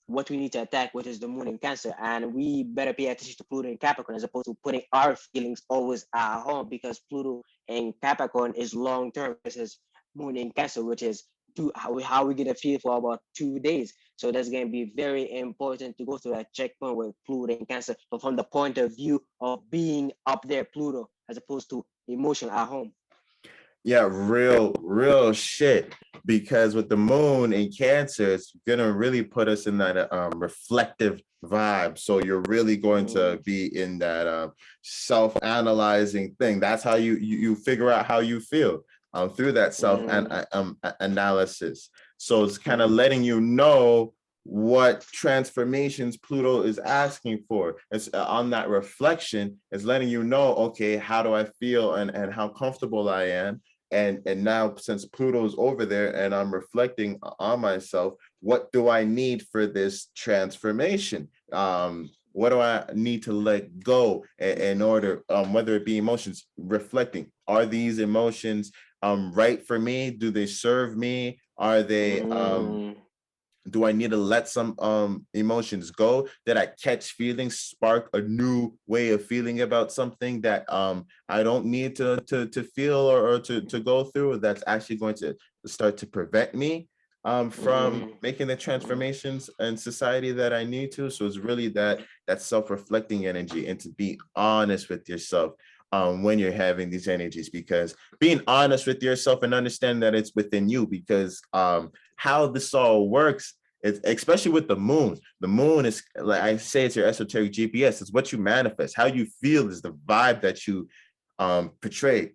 what we need to attack, which is the moon in Cancer. And we better pay attention to Pluto in Capricorn as opposed to putting our feelings always at home, because Pluto in Capricorn is long term versus moon in Cancer, which is how we gonna feel for about 2 days. So that's gonna be very important to go through that checkpoint with Pluto in Cancer, but from the point of view of being up there, Pluto, as opposed to emotion at home. Yeah, real shit. Because with the moon in Cancer, it's gonna really put us in that reflective vibe. So you're really going to be in that self-analyzing thing. That's how you figure out how you feel through that self analysis. So it's kind of letting you know what transformations Pluto is asking for. It's on that reflection, it's letting you know, okay, how do I feel and how comfortable I am. And now since Pluto's over there and I'm reflecting on myself, what do I need for this transformation? What do I need to let go in order, whether it be emotions, reflecting, are these emotions right for me? Do they serve me? Are they do I need to let some emotions go? Did I catch feelings, spark a new way of feeling about something that I don't need to feel or to go through, that's actually going to start to prevent me from making the transformations in society that I need to? So it's really that self-reflecting energy, and to be honest with yourself when you're having these energies, because being honest with yourself and understand that it's within you, because how this all works, it's, especially with the moon. The moon is, like I say, it's your esoteric GPS. It's what you manifest. How you feel is the vibe that you portray,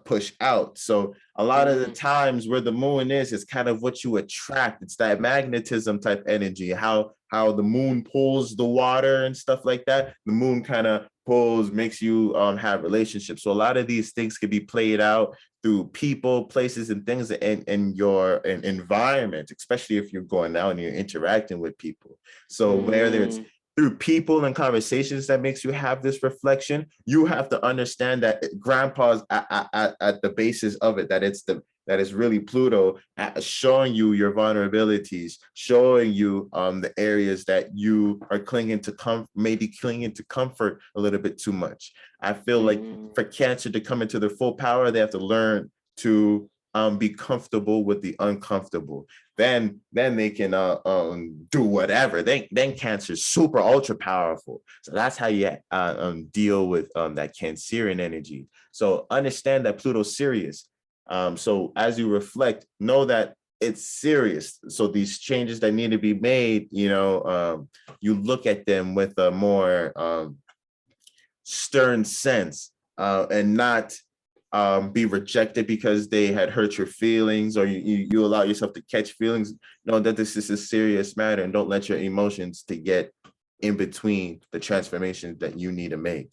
push out. So a lot of the times where the moon is, it's kind of what you attract. It's that magnetism type energy. How the moon pulls the water and stuff like that. The moon kind of pulls, makes you have relationships. So a lot of these things could be played out through people, places, and things in your environment, especially if you're going out and you're interacting with people. So whether it's through people and conversations that makes you have this reflection, you have to understand that grandpa's at the basis of it, that it's really Pluto showing you your vulnerabilities, showing you the areas that you are maybe clinging to comfort a little bit too much. I feel like for Cancer to come into their full power, they have to learn to be comfortable with the uncomfortable. Then they can do whatever. Then Cancer is super ultra powerful. So that's how you deal with that Cancerian energy. So understand that Pluto's serious. So as you reflect, know that it's serious. So these changes that need to be made, you look at them with a more stern sense, and not be rejected because they had hurt your feelings, or you allow yourself to catch feelings. Know that this is a serious matter, and don't let your emotions to get in between the transformations that you need to make.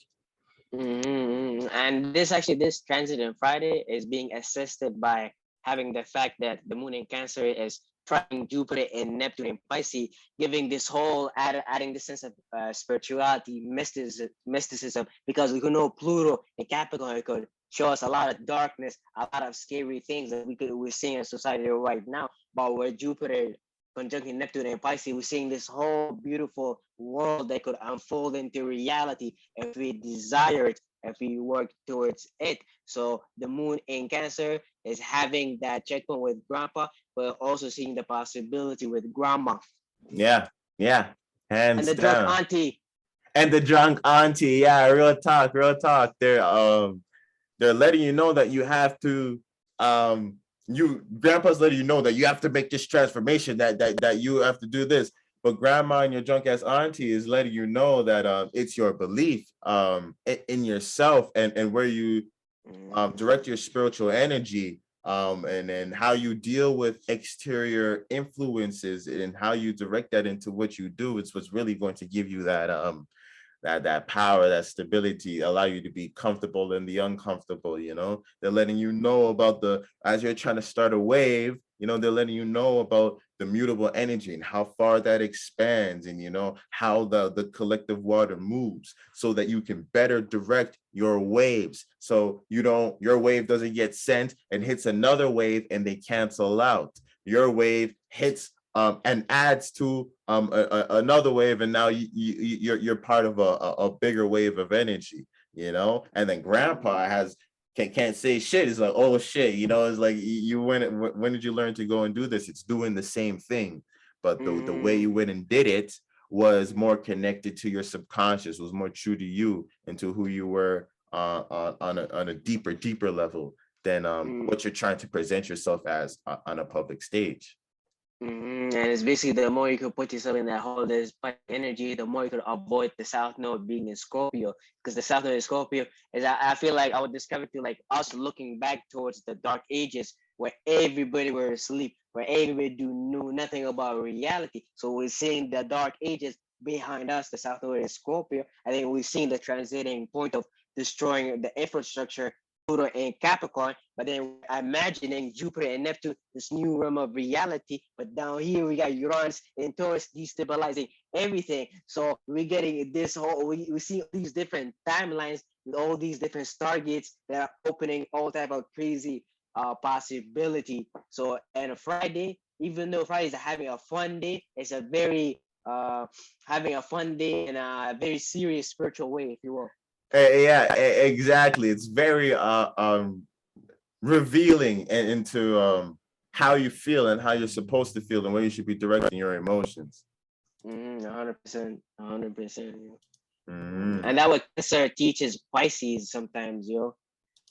And this transit on Friday is being assisted by having the fact that the moon in Cancer is trying Jupiter and Neptune in Pisces, giving this whole adding this sense of spirituality, mysticism, because we know Pluto and Capricorn could show us a lot of darkness, a lot of scary things that we're seeing in society right now. But where Jupiter conjuncting Neptune and Pisces, we're seeing this whole beautiful world that could unfold into reality if we desire it, if we work towards it. So the moon in Cancer is having that checkpoint with grandpa, but also seeing the possibility with grandma. Yeah, hands and the down. drunk auntie. And the drunk auntie, yeah, real talk. They're letting you know that you have to grandpa's letting you know that you have to make this transformation, that you have to do this. But grandma and your drunk ass auntie is letting you know that it's your belief in yourself, and where you direct your spiritual energy, and then how you deal with exterior influences and how you direct that into what you do. It's what's really going to give you that power, that stability, allow you to be comfortable in the uncomfortable. They're letting you know about as you're trying to start a wave, they're letting you know about the mutable energy and how far that expands, and how the collective water moves, so that you can better direct your waves, so your wave doesn't get sent and hits another wave and they cancel out. Your wave hits and adds to another wave, and now you're part of a bigger wave of energy, And then grandpa can't say shit. It's like, oh shit, it's like, you when did you learn to go and do this? It's doing the same thing, but the way you went and did it was more connected to your subconscious, was more true to you and to who you were on a deeper level than what you're trying to present yourself as on a public stage. And it's basically the more you can put yourself in that whole this energy, the more you can avoid the South Node being in Scorpio. Because the South Node in Scorpio is, I feel like I would describe it to like us looking back towards the dark ages where everybody were asleep, where everybody knew nothing about reality. So we're seeing the dark ages behind us, the South Node in Scorpio. I think we're seeing the transiting point of destroying the infrastructure, Pluto and Capricorn, but then imagining Jupiter and Neptune, this new realm of reality. But down here we got Uranus and Taurus destabilizing everything. So we're getting this whole, we see these different timelines with all these different stargates that are opening all type of crazy possibility. So and Friday, even though Friday is having a fun day, it's a very having a fun day in a very serious spiritual way, if you will. Yeah, exactly. It's very revealing into how you feel and how you're supposed to feel and where you should be directing your emotions. 100%, 100%. And that what Cancer teaches Pisces sometimes, yo.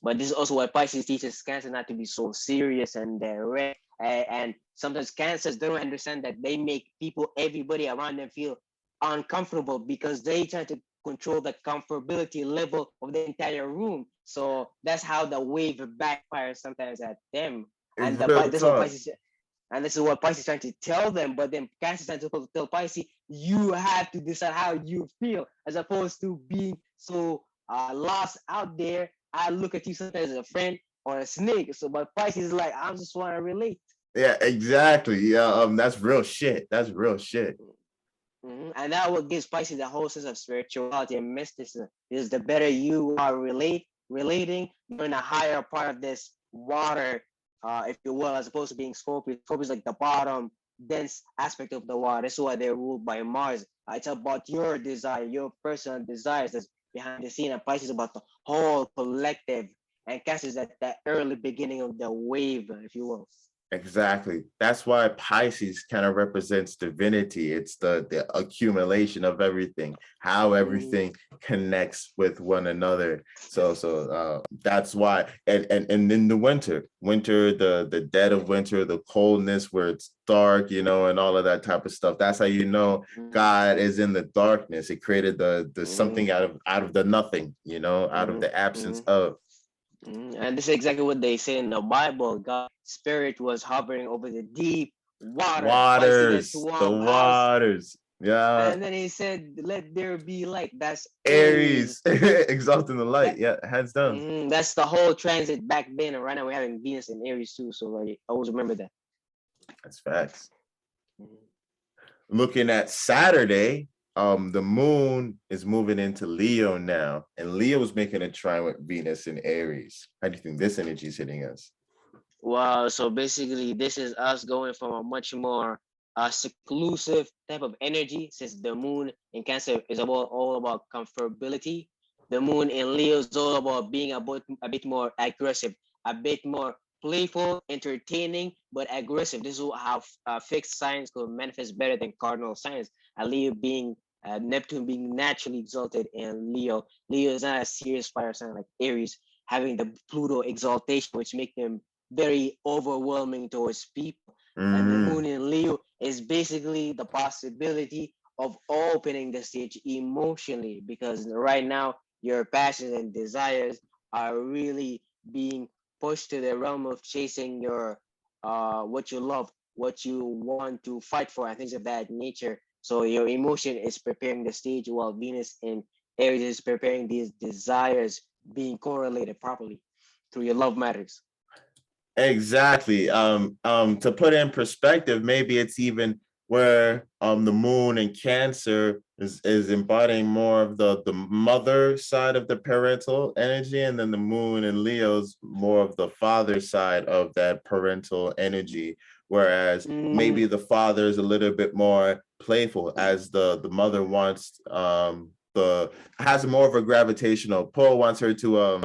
But this is also what Pisces teaches Cancer not to be so serious and direct. And sometimes Cancers, they don't understand that they make people, everybody around them feel uncomfortable because they try to control the comfortability level of the entire room. So that's how the wave backfires sometimes at them. And this is what Pisces is trying to tell them. But then Cancer is trying to tell Pisces, you have to decide how you feel, as opposed to being so lost out there. I look at you sometimes as a friend or a snake. So, but Pisces is like, I just want to relate. Yeah, exactly. Yeah, that's real shit. That's real shit. And that what gives Pisces the whole sense of spirituality and mysticism. Is the better you are relating, you're in a higher part of this water, if you will, as opposed to being Scorpio. Scorpio is like the bottom, dense aspect of the water. That's why they're ruled by Mars. It's about your desire, your personal desires that's behind the scene. And Pisces is about the whole collective. And Cancer is at that early beginning of the wave, if you will. Exactly. That's why Pisces kind of represents divinity. It's the accumulation of everything, how everything connects with one another. So that's why. And in the winter, the dead of winter, the coldness where it's dark, and all of that type of stuff. That's how you know God is in the darkness. It created the something out of the nothing, out of the absence of. And this is exactly what they say in the Bible. God's spirit was hovering over the deep waters. Yeah. And then he said, let there be light. That's Aries. Exalting the light. Yeah, hands down. That's the whole transit back then. And right now we're having Venus in Aries too. So like, always remember that. That's facts. Looking at Saturday, the moon is moving into Leo now, and Leo is making a trine with Venus in Aries. How do you think this energy is hitting us? Wow, so basically this is us going from a much more seclusive type of energy, since the moon in Cancer is all about comfortability. The moon in Leo is all about being a bit more aggressive, a bit more playful, entertaining, but aggressive. This is how fixed signs could manifest better than cardinal signs. Leo being Neptune being naturally exalted in Leo. Leo is not a serious fire sign like Aries, having the Pluto exaltation, which make them very overwhelming towards people. And the moon in Leo is basically the possibility of opening the stage emotionally, because right now your passions and desires are really being pushed to the realm of chasing your what you love, what you want to fight for, and things of that nature. So your emotion is preparing the stage, while Venus in Aries is preparing these desires being correlated properly through your love matters. Exactly. To put it in perspective, maybe it's even where the moon in Cancer is embodying more of the mother side of the parental energy, and then the moon in Leo's more of the father side of that parental energy. Whereas maybe the father is a little bit more playful, as the mother wants has more of a gravitational pull, wants her to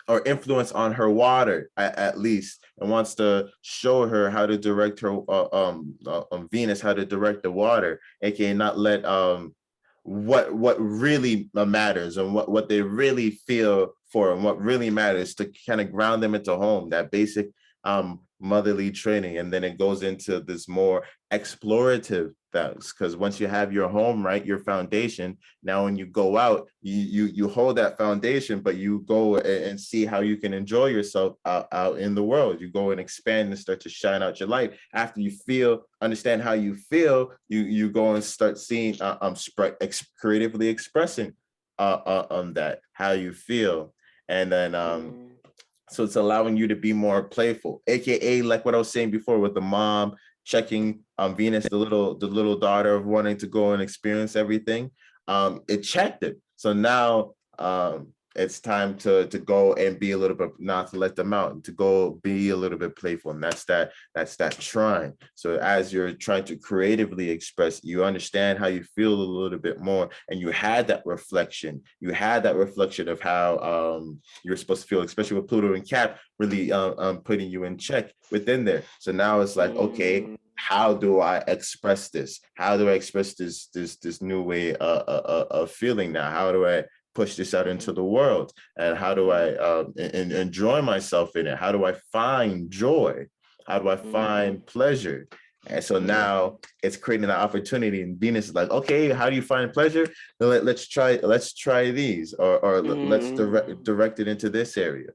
or influence on her water at least, and wants to show her how to direct her Venus, how to direct the water, aka not let what really matters and what they really feel for and what really matters, to kind of ground them into home, that basic motherly training. And then it goes into this more explorative things, because once you have your home, right, your foundation, now when you go out, you hold that foundation, but you go and see how you can enjoy yourself out in the world. You go and expand and start to shine out your light. After you understand how you feel, you go and start seeing creatively expressing that how you feel. And then so it's allowing you to be more playful, aka like what I was saying before with the mom checking Venus, the little daughter of wanting to go and experience everything. It checked it. So now it's time to go and be a little bit, not to let them out, to go be a little bit playful. And that's that trying. So as you're trying to creatively express, you understand how you feel a little bit more, and you had that reflection. You had that reflection of how you're supposed to feel, especially with Pluto and Cap really putting you in check within there. So now it's like, okay, how do I express this? How do I express this new way of feeling now? How do I push this out into the world? And how do I enjoy myself in it? How do I find joy? How do I find pleasure? And so now it's creating an opportunity, and Venus is like, okay, how do you find pleasure? Let's try these, or let's direct it into this area.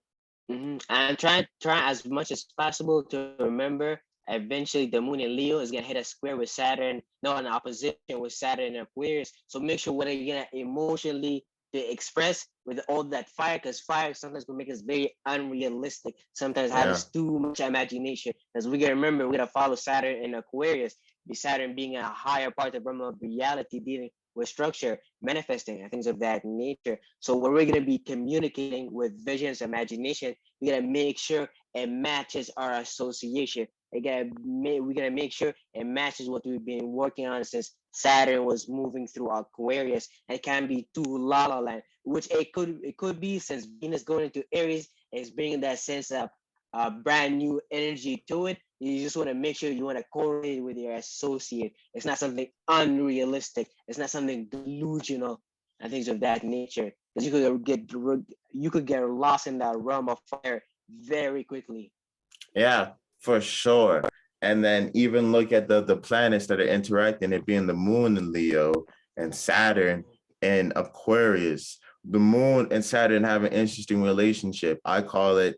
And try as much as possible to remember, eventually the moon in Leo is gonna hit a square with Saturn, no, an opposition with Saturn and Aquarius. So make sure what you're gonna emotionally to express with all that fire, because fire sometimes will make us very unrealistic. Sometimes has too much imagination. Because we gotta remember, we gotta follow Saturn in Aquarius, the Saturn being a higher part of the realm of reality, dealing with structure, manifesting, and things of that nature. So when we're gonna be communicating with visions, imagination, we gotta make sure it matches our association. We gotta make sure it matches what we've been working on since Saturn was moving through Aquarius. It can be too la la land, which it could be, since Venus going into Aries is bringing that sense of brand new energy to it. You just want to make sure you want to correlate with your associate. It's not something unrealistic. It's not something delusional and things of that nature. Because you could get lost in that realm of fire very quickly. Yeah, for sure. And then even look at the planets that are interacting, it being the moon in Leo and Saturn in Aquarius. The moon and Saturn have an interesting relationship. I call it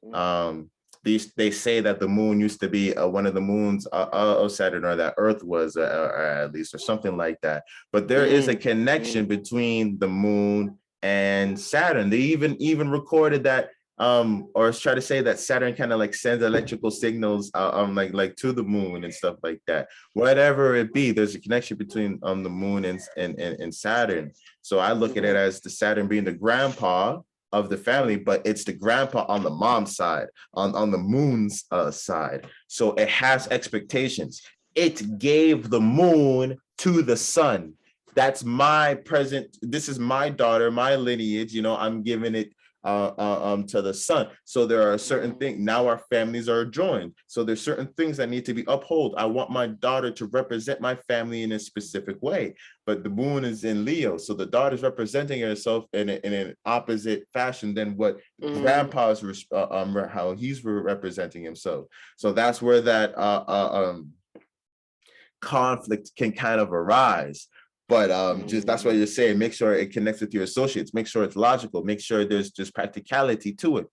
they say that the moon used to be one of the moons of Saturn, or that Earth was, or at least, or something like that. But there is a connection between the moon and Saturn. They even recorded that, or try to say that Saturn kind of like sends electrical signals like to the moon and stuff like that. Whatever it be, there's a connection between the moon and Saturn. So I look at it as the Saturn being the grandpa of the family, but it's the grandpa on the mom's side, on the moon's side. So it has expectations. It gave the moon to the sun. That's my present. This is my daughter, my lineage. I'm giving it to the sun. So there are certain things. Now our families are joined. So there's certain things that need to be upheld. I want my daughter to represent my family in a specific way. But the moon is in Leo, so the daughter's representing herself in an opposite fashion than what grandpa's how he's representing himself. So that's where that conflict can kind of arise. But just that's what you're saying. Make sure it connects with your associates. Make sure it's logical. Make sure there's just practicality to it.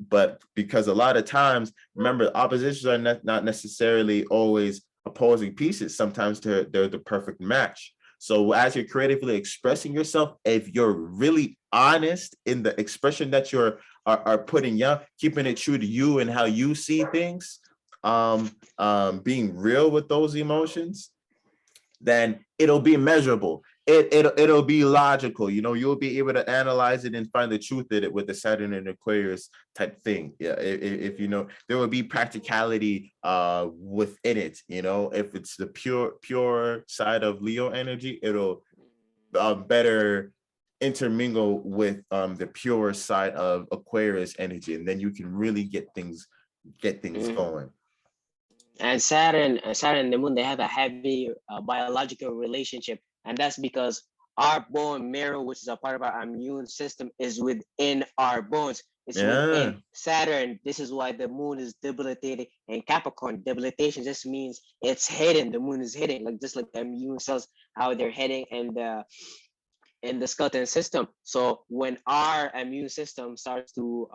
But because a lot of times, remember, oppositions are not necessarily always opposing pieces. Sometimes they're the perfect match. So as you're creatively expressing yourself, if you're really honest in the expression that you're are putting out, keeping it true to you and how you see things, being real with those emotions, then it'll be measurable. It'll be logical. You'll be able to analyze it and find the truth in it with the Saturn and Aquarius type thing. Yeah, if there will be practicality within it. If it's the pure side of Leo energy, it'll better intermingle with the pure side of Aquarius energy, and then you can really get things going. And Saturn and the moon, they have a heavy biological relationship, and that's because our bone marrow, which is a part of our immune system, is within our bones. It's Yeah. within Saturn. This is why the moon is debilitated. And Capricorn, debilitation just means it's hidden. The moon is hidden, like just like the immune cells, how they're hidden, and in the skeleton system. So when our immune system starts to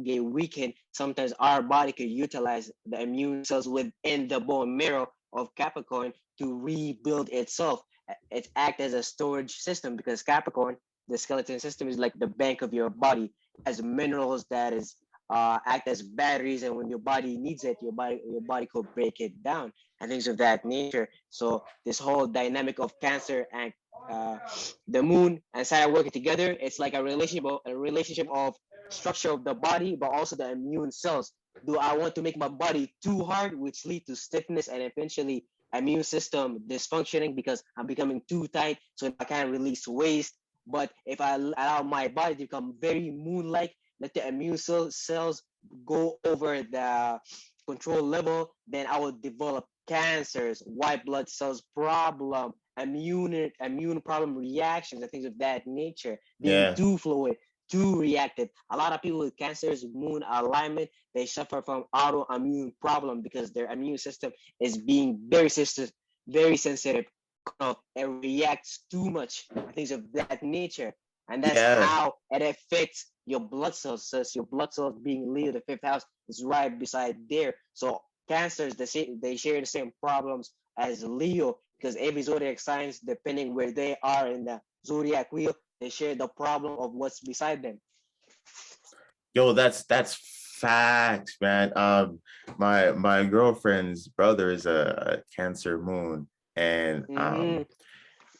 get weakened, sometimes our body could utilize the immune cells within the bone marrow of Capricorn to rebuild itself. It acts as a storage system because Capricorn, the skeleton system, is like the bank of your body, as minerals that is act as batteries, and when your body needs it, your body could break it down and things of that nature. So this whole dynamic of Cancer and uh, the moon and Saturn working together, it's like a relationship of structure of the body, but also the immune cells. Do I want to make my body too hard, which lead to stiffness and eventually immune system dysfunctioning because I'm becoming too tight, so I can't release waste. But if I allow my body to become very moon-like, let the immune cells go over the control level, then I will develop cancers, white blood cells problem, immune problem reactions, and things of that nature, being Yeah. too fluid, too reactive. A lot of people with cancers, moon alignment, they suffer from autoimmune problem because their immune system is being very sensitive. It reacts too much, things of that nature, and that's Yeah. how it affects your blood cells. So your blood cells being Leo, the fifth house, is right beside there. So cancers, they share the same problems as Leo because every zodiac signs, depending where they are in the zodiac wheel, they share the problem of what's beside them. Yo, that's facts, man. My girlfriend's brother is a Cancer moon, and Mm-hmm.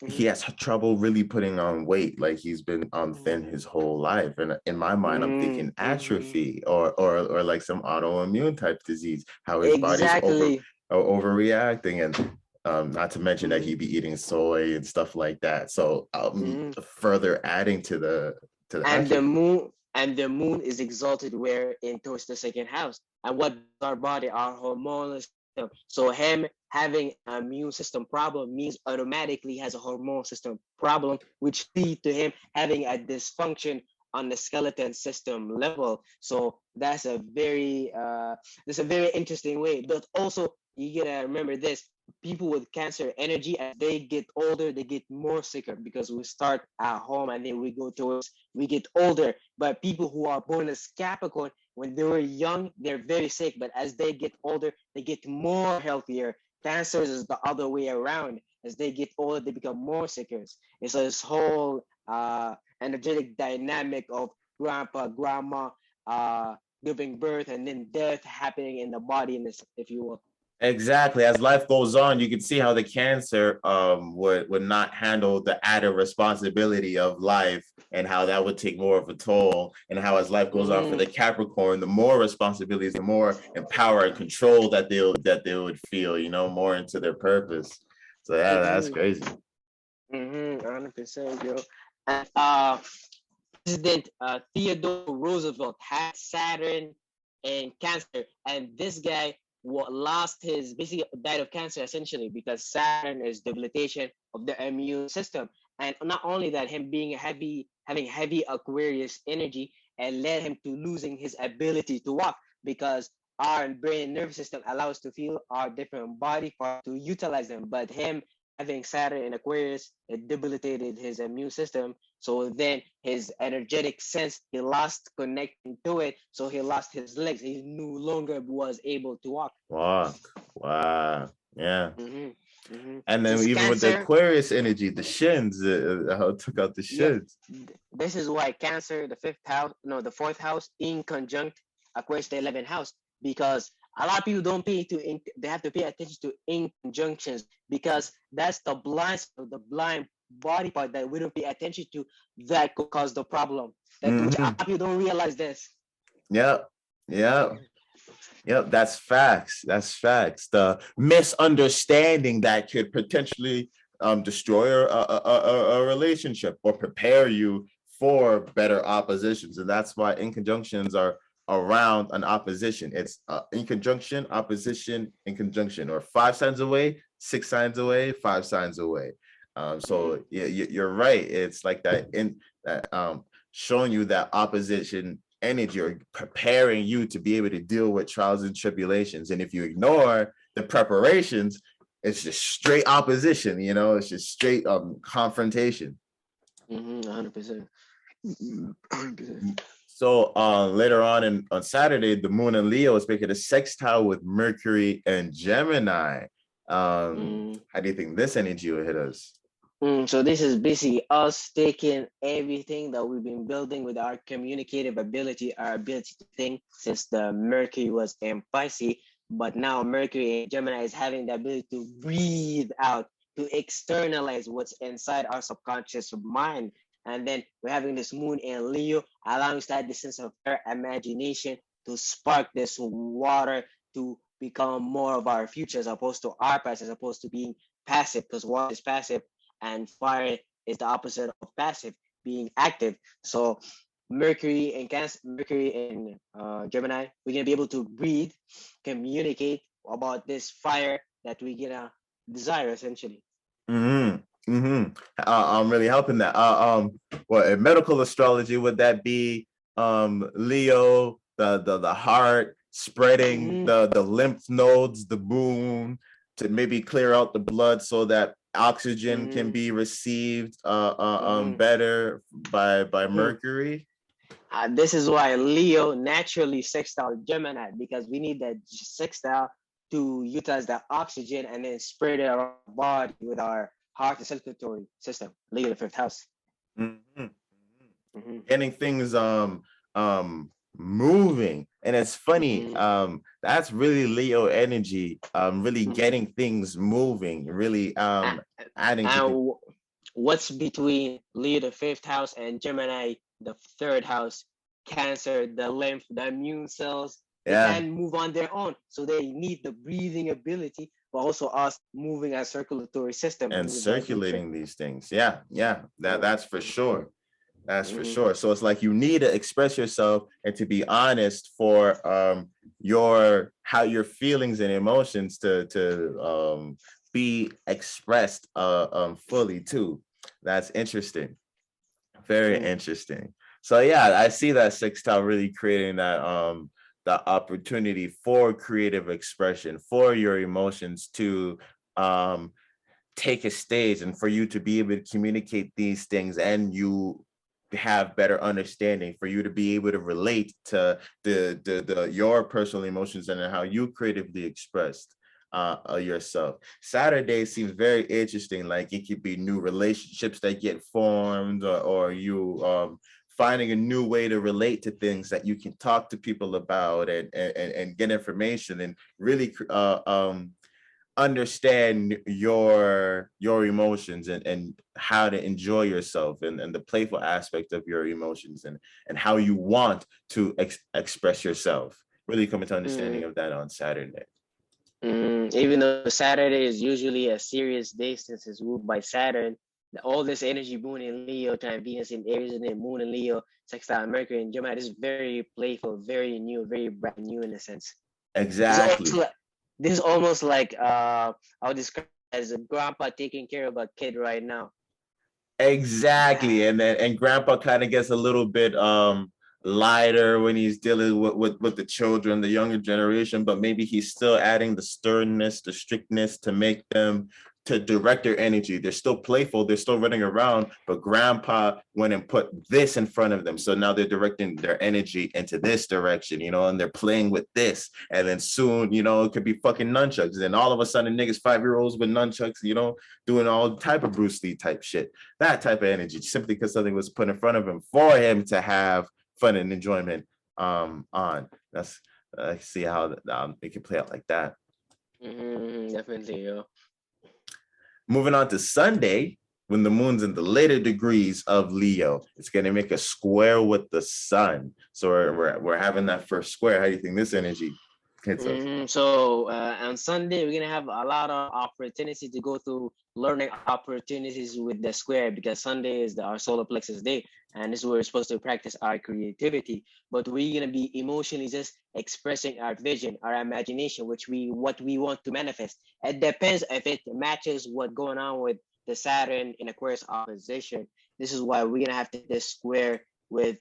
he has trouble really putting on weight. Like he's been thin his whole life. And in my mind, I'm thinking Mm-hmm. atrophy or like some autoimmune type disease, how his body's Exactly. overreacting. And not to mention that Mm-hmm. he'd be eating soy and stuff like that. So Mm-hmm. further adding to the and the atrophy. moon and the moon is exalted where in towards the second house, and what our body, our hormonal system. So him having an immune system problem means automatically has a hormonal system problem, which lead to him having a dysfunction on the skeleton system level. So that's a very interesting way. But also you gotta remember this: people with cancer energy, as they get older, they get more sicker because we start at home and then we get older. But people who are born as Capricorn, when they were young, they're very sick. But as they get older, they get more healthier. Cancers is the other way around. As they get older, they become more sicker. And so this whole energetic dynamic of grandpa, grandma, uh, giving birth and then death happening in the body, in this, if you will. Exactly. As life goes on, you can see how the Cancer would not handle the added responsibility of life and how that would take more of a toll. And how as life goes on for the Mm-hmm. Capricorn, the more responsibilities, the more empower and control that they would feel, more into their purpose. So yeah, that's Mm-hmm. crazy. 100%, yo. And President Theodore Roosevelt had Saturn in Cancer, and this guy lost his basically died of cancer essentially because Saturn is debilitation of the immune system, and not only that, him being having heavy Aquarius energy, and led him to losing his ability to walk because our brain and nervous system allows us to feel our different body parts to utilize them, but him having Saturn in Aquarius, it debilitated his immune system. So then his energetic sense, he lost connecting to it. So he lost his legs. He no longer was able to walk. Walk. Wow. Yeah. Mm-hmm. Mm-hmm. And then Since even with the Cancer, Aquarius energy, the shins, how it took out the yep, shins. this is why Cancer, the fifth house, no, the fourth house, in conjunct Aquarius, the 11th house, because a lot of people don't they have to pay attention to in conjunctions because that's the blind body part that we don't pay attention to that could cause the problem. That which a lot Hmm. of people don't realize this. Yep. Yep. Yep, that's facts. That's facts. The misunderstanding that could potentially destroy a relationship or prepare you for better oppositions. And that's why in conjunctions are around an opposition. It's in conjunction, opposition, in conjunction, or 5 signs away, 6 signs away, 5 signs away. So yeah, you're right. It's like that in that showing you that opposition energy or preparing you to be able to deal with trials and tribulations. And if you ignore the preparations, it's just straight opposition, you know, it's just straight confrontation. 100%. 100%. So later on Saturday, the moon in Leo is making a sextile with Mercury and Gemini. How do you think this energy will hit us? So this is basically us taking everything that we've been building with our communicative ability, our ability to think, since the Mercury was in Pisces, but now Mercury in Gemini is having the ability to breathe out, to externalize what's inside our subconscious mind. And then we're having this moon in Leo, allowing us to have this sense of our imagination to spark this water to become more of our future as opposed to our past, as opposed to being passive, because water is passive and fire is the opposite of passive, being active. So Mercury in Cancer, Mercury in Gemini, we're gonna be able to breathe, communicate about this fire that we're gonna desire essentially. I'm really helping that. Well, in medical astrology, would that be Leo, the heart spreading the lymph nodes, the moon to maybe clear out the blood so that oxygen can be received better by Mercury? This is why Leo naturally sextile Gemini, because we need that sextile to utilize the oxygen and then spread it around our body with our heart and circulatory system. Leo, the fifth house. Getting things moving. And it's funny, that's really Leo energy, really getting things moving, really adding to what's between Leo, the fifth house, and Gemini, the third house? Cancer, the lymph, the immune cells, they can move on their own. So they need the breathing ability, but also us moving our circulatory system and circulating these things. That's for sure. That's for sure. So it's like you need to express yourself and to be honest for how your feelings and emotions to be expressed fully too. That's interesting. Very interesting. So yeah, I see that sextile really creating that the opportunity for creative expression, for your emotions to take a stage and for you to be able to communicate these things, and you have better understanding, for you to be able to relate to your personal emotions and how you creatively expressed yourself. Saturday seems very interesting. Like it could be new relationships that get formed, or you finding a new way to relate to things that you can talk to people about and get information and really understand your emotions and how to enjoy yourself and the playful aspect of your emotions and how you want to express yourself. Really coming to understanding of that on Saturday. Even though Saturday is usually a serious day since it's ruled by Saturn, all this energy, moon in Leo, time Venus in Aries, and then moon in Leo, sextile Mercury and Gemini, is very playful, very new, very brand new in a sense. Exactly. This is almost like I would describe it as a grandpa taking care of a kid right now. Exactly. And grandpa kind of gets a little bit lighter when he's dealing with the children, the younger generation, but maybe he's still adding the sternness, the strictness to make them, to direct their energy. They're still playful, they're still running around, but grandpa went and put this in front of them. So now they're directing their energy into this direction, you know, and they're playing with this. And then soon, you know, it could be fucking nunchucks. And all of a sudden niggas 5-year-olds with nunchucks, you know, doing all type of Bruce Lee type shit. That type of energy, simply because something was put in front of him for him to have fun and enjoyment on. That's I see how it can play out like that. Definitely, yeah. Moving on to Sunday, when the moon's in the later degrees of Leo, it's going to make a square with the sun. So we're having that first square. How do you think this energy hits us? So on Sunday, we're going to have a lot of opportunity to go through learning opportunities with the square, because Sunday is our solar plexus day. And this is where we're supposed to practice our creativity. But we're going to be emotionally just expressing our vision, our imagination, what we want to manifest. It depends if it matches what's going on with the Saturn in Aquarius opposition. This is why we're gonna have to this square with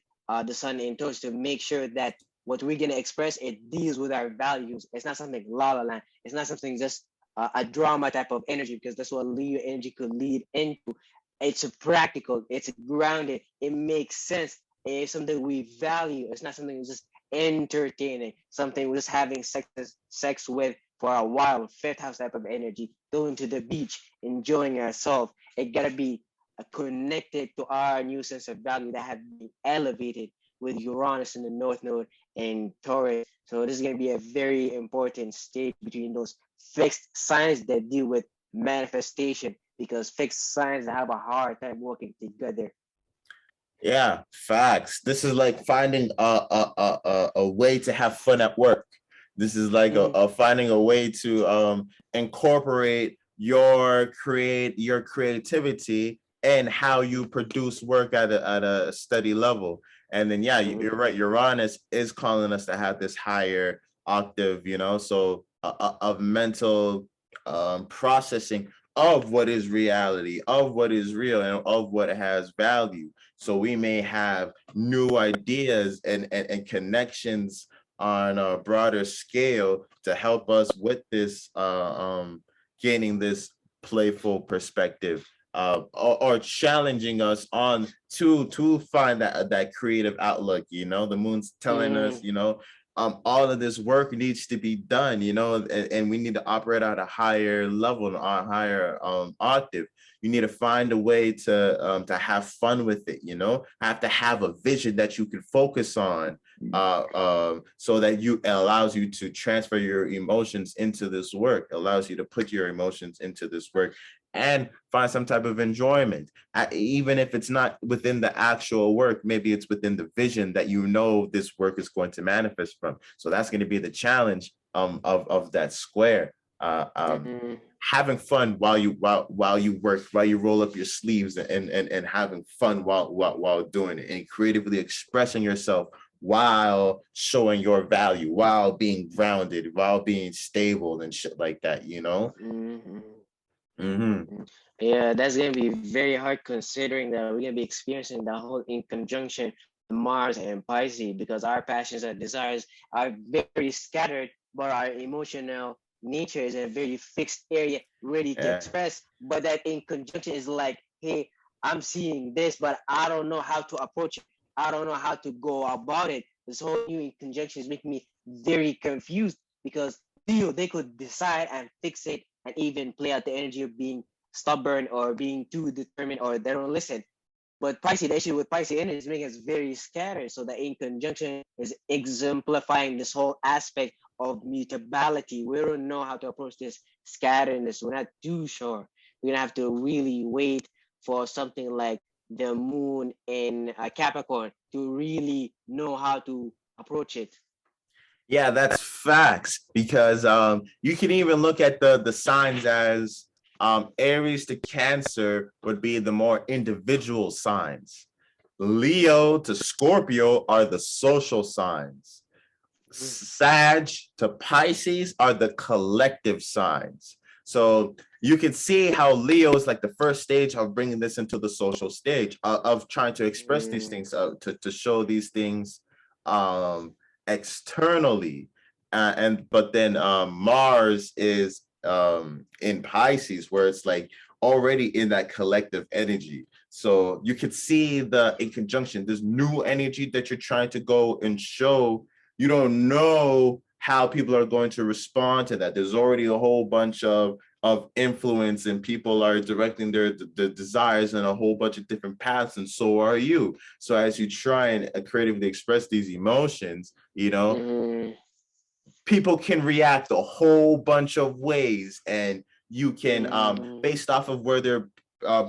the Sun in Taurus to make sure that what we're gonna express, it deals with our values. It's not something la la land. It's not something just a drama type of energy, because that's what Leo energy could lead into. It's a practical, it's grounded, it makes sense, it's something we value. It's not something just entertaining, something we're just having sex with for a while. Fifth house type of energy, going to the beach, enjoying ourselves. It gotta be connected to our new sense of value that have been elevated with Uranus in the North Node and Taurus. So this is going to be a very important stage between those fixed signs that deal with manifestation, because fixed signs have a hard time working together. Yeah, facts. This is like finding a way to have fun at work. This is like a finding a way to incorporate your creativity and how you produce work at a steady level. And then yeah, you're right. Uranus is calling us to have this higher octave, you know, so of mental processing of what is reality, of what is real, and of what has value. So we may have new ideas and connections on a broader scale to help us with this gaining this playful perspective, or challenging us on to find that creative outlook. You know, the moon's telling us, you know, all of this work needs to be done, you know, and we need to operate at a higher level, on a higher octave. You need to find a way to have fun with it, you know, have to have a vision that you can focus on, so that it allows you to transfer your emotions into this work, allows you to put your emotions into this work and find some type of enjoyment. Even if it's not within the actual work, maybe it's within the vision that you know this work is going to manifest from. So that's going to be the challenge of that square. Having fun while you work, while you roll up your sleeves, and having fun while doing it, and creatively expressing yourself while showing your value, while being grounded, while being stable and shit like that, you know. Yeah, that's gonna be very hard, considering that we're gonna be experiencing the whole in conjunction Mars and Pisces, because our passions and desires are very scattered, but our emotional nature is a very fixed area ready to express. But that in conjunction is like, hey, I'm seeing this, but I don't know how to approach it. I don't know how to go about it. This whole new in conjunction is making me very confused, because they could decide and fix it and even play out the energy of being stubborn or being too determined, or they don't listen. But Pisces, the issue with Pisces energy is making us very scattered. So the in conjunction is exemplifying this whole aspect of mutability. We don't know how to approach this scatteredness. We're not too sure. We're gonna have to really wait for something like the moon in Capricorn to really know how to approach it. Yeah, that's facts, because you can even look at the signs as Aries to Cancer would be the more individual signs. Leo to Scorpio are the social signs. Sag to Pisces are the collective signs. So you can see how Leo is like the first stage of bringing this into the social stage, of trying to express these things, to show these things externally. But then Mars is in Pisces, where it's like already in that collective energy. So you could see the in conjunction, this new energy that you're trying to go and show. You don't know how people are going to respond to that. There's already a whole bunch of influence, and people are directing their desires in a whole bunch of different paths, and so are you. So as you try and creatively express these emotions, you know, people can react a whole bunch of ways, and you can based off of where they're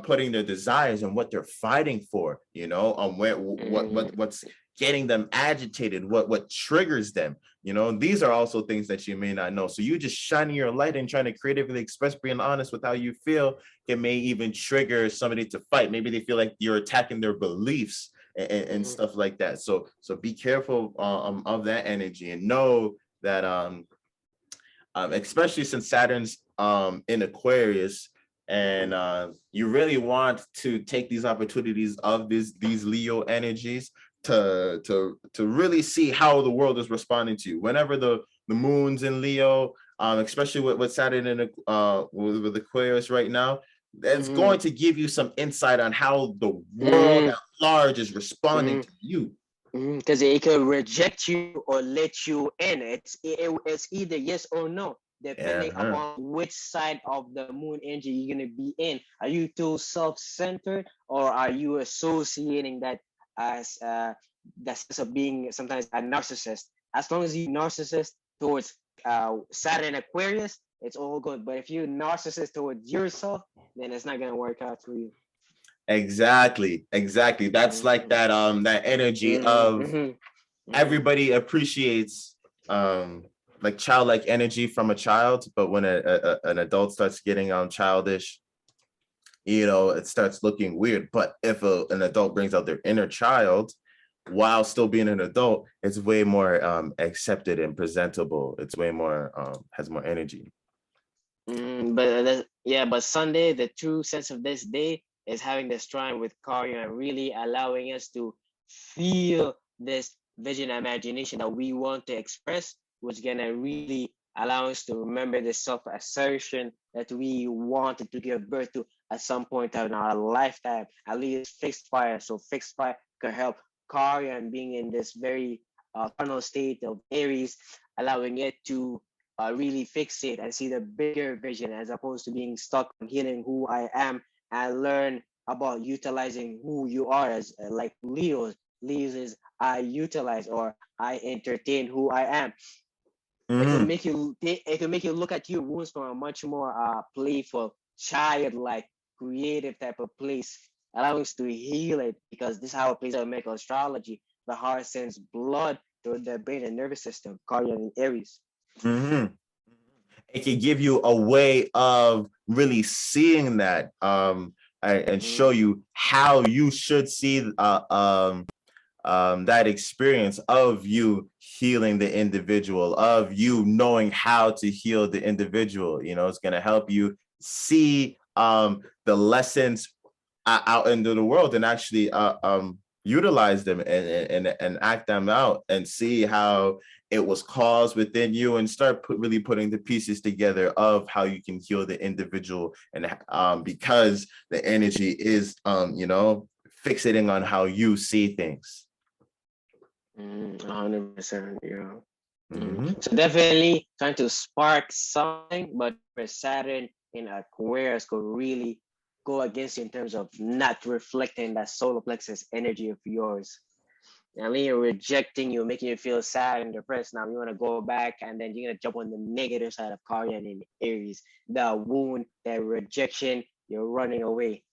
putting their desires and what they're fighting for, you know, what's getting them agitated, what triggers them, you know. These are also things that you may not know. So you just shining your light and trying to creatively express, being honest with how you feel, it may even trigger somebody to fight. Maybe they feel like you're attacking their beliefs and stuff like that. So be careful of that energy, and know that especially since Saturn's in Aquarius, and you really want to take these opportunities of these Leo energies to really see how the world is responding to you. Whenever the moon's in Leo, especially with Saturn in with Aquarius right now, that's going to give you some insight on how the world at large is responding to you. Because it could reject you or let you in. It's either yes or no, depending upon which side of the moon energy you're gonna be in. Are you too self-centered, or are you associating that as that sense of being sometimes a narcissist? As long as you narcissist towards Saturn Aquarius, it's all good. But if you narcissist towards yourself, then it's not gonna work out for you. Exactly. That's like that that energy of everybody appreciates like childlike energy from a child, but when an adult starts getting childish, you know, it starts looking weird. But if an adult brings out their inner child while still being an adult, it's way more accepted and presentable. It's way more has more energy. But Sunday, the true sense of this day is having this trine with Karya and really allowing us to feel this vision and imagination that we want to express, which is gonna really allow us to remember the self-assertion that we wanted to give birth to at some point in our lifetime. At least fixed fire. So fixed fire could help Karya and being in this very carnal state of Aries, allowing it to really fixate and see the bigger vision as opposed to being stuck on healing who I am, and learn about utilizing who you are as like Leo's. Leo's is I utilize or I entertain who I am. It can make you look at your wounds from a much more playful, childlike, creative type of place, allowing us to heal it, because this is how it plays out in medical astrology. The heart sends blood to the brain and nervous system, Cardiac and Aries. It can give you a way of really seeing that and show you how you should see that experience of you healing the individual, of you knowing how to heal the individual. You know, it's going to help you see the lessons out into the world and actually utilize them and act them out and see how it was caused within you, and start really putting the pieces together of how you can heal the individual. And because the energy is you know, fixating on how you see things. 100%, yeah. So definitely trying to spark something, but Saturn in Aquarius could really go against you in terms of not reflecting that solar plexus energy of yours. And then you're rejecting you, making you feel sad and depressed. Now you want to go back, and then you're gonna jump on the negative side of Cardian in Aries. The wound, that rejection, you're running away.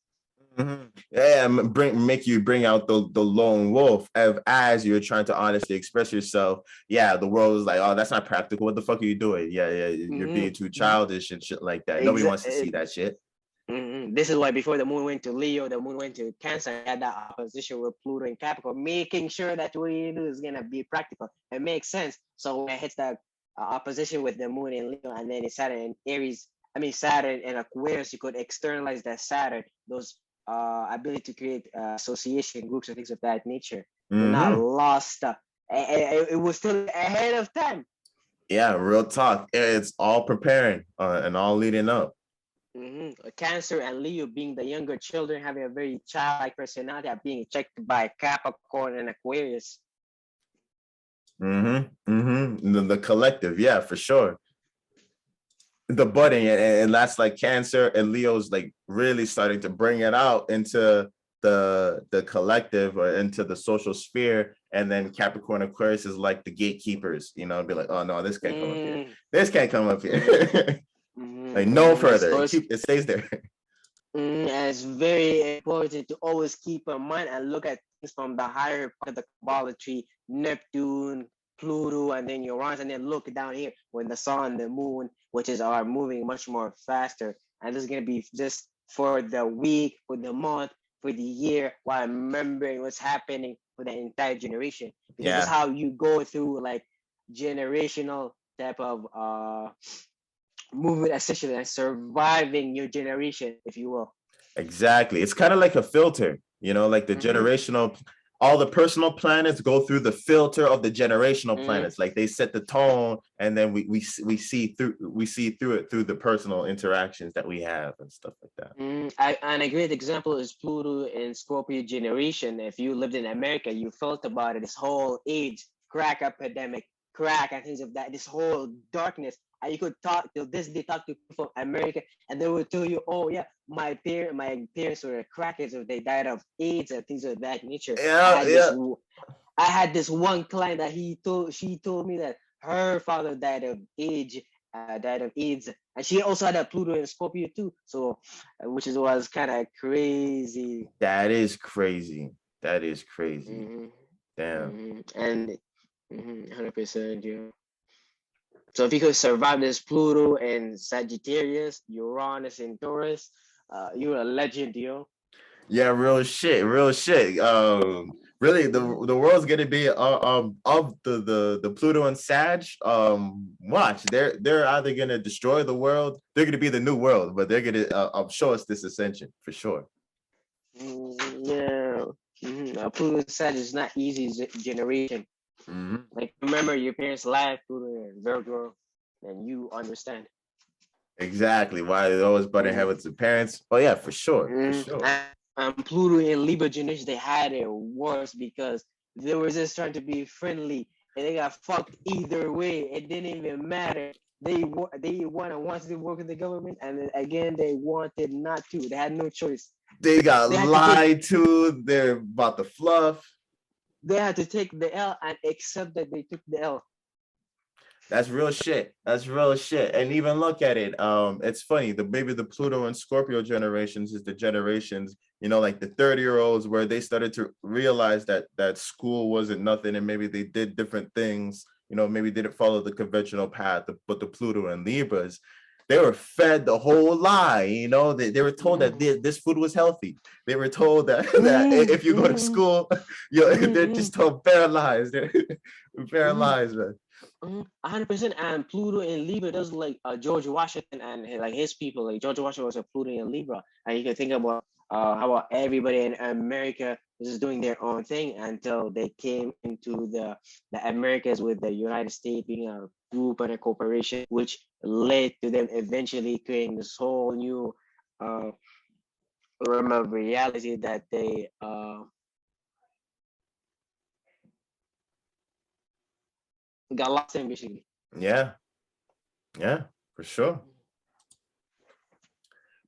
Yeah, make you bring out the lone wolf as you're trying to honestly express yourself. Yeah, the world is like, oh, that's not practical. What the fuck are you doing? Yeah, you're being too childish and shit like that. Nobody wants to see that shit. This is why before the moon went to Leo, the moon went to Cancer, and had that opposition with Pluto and Capricorn, making sure that what you do is gonna be practical. It makes sense. So when it hits that opposition with the moon in Leo, and then it's Saturn in Aries, Saturn in Aquarius, you could externalize that Saturn, those ability to create association groups and things of that nature. You're not lost. It was still ahead of time. Yeah, real talk. It's all preparing and all leading up. Cancer and Leo being the younger children, having a very childlike personality, are being checked by Capricorn and Aquarius. The collective, yeah, for sure. The budding, and that's like Cancer and Leo's like really starting to bring it out into the collective or into the social sphere, and then Capricorn Aquarius is like the gatekeepers, you know, be like, oh no, this can't come up here. This can't come up here. Like no further. It stays there. It's very important to always keep in mind and look at things from the higher part of the Kabbalah tree, Neptune, Pluto, and then Uranus, and then look down here when the sun, the moon, which are moving much more faster. And this is going to be just for the week, for the month, for the year, while remembering what's happening for the entire generation. Because that's how you go through like generational type of moving essentially and surviving your generation, if you will. Exactly. It's kind of like a filter, you know, like the generational, all the personal planets go through the filter of the generational planets. Like they set the tone, and then we see through it through the personal interactions that we have and stuff like that. And a great example is Pluto in Scorpio generation. If you lived in America, you felt about it. This whole AIDS, crack epidemic, crack and things of that. This whole darkness. And you could talk till this day, talk to people from America, and they will tell you, "Oh yeah, my parents were crackers, or they died of AIDS and things of that nature." I had this one client that she told me that her father died of AIDS, and she also had a Pluto in Scorpio too. So, which was kind of crazy. That is crazy. That is crazy. Damn. And 100%, yeah. So if you could survive this Pluto and Sagittarius, Uranus and Taurus, you're a legend, yo. Yeah, real shit. Really, the world's gonna be of the Pluto and Sag. Watch, they're either gonna destroy the world, they're gonna be the new world, but they're gonna show us this ascension for sure. Yeah, Pluto and Sag is not easy generation. Like, remember your parents' life, Pluto and Virgo, and you understand. Exactly why they always butting head with the parents. Oh yeah, for sure. For sure. And Pluto and Libra generation, they had it worse because they were just trying to be friendly, and they got fucked either way. It didn't even matter. They wanted to work in the government, and then again they wanted not to. They had no choice. They got lied to. They're about the fluff. They had to take the L and accept that they took the L. That's real shit. That's real shit. And even look at it. It's funny. Maybe the Pluto and Scorpio generations is the generations, you know, like the 30-year-olds where they started to realize that school wasn't nothing, and maybe they did different things. You know, maybe didn't follow the conventional path. But the Pluto and Libras, they were fed the whole lie. You know, they were told that this food was healthy. They were told that if you go to school, they're just told paralyzed. They're paralyzed, man. 100%. And Pluto in Libra does like George Washington and like his people. Like George Washington was a Pluto in Libra, and you can think about how about everybody in America was just doing their own thing until they came into the Americas, with the United States being a group and a corporation, which led to them eventually creating this whole new realm of reality that they got lost in, basically. Yeah, for sure.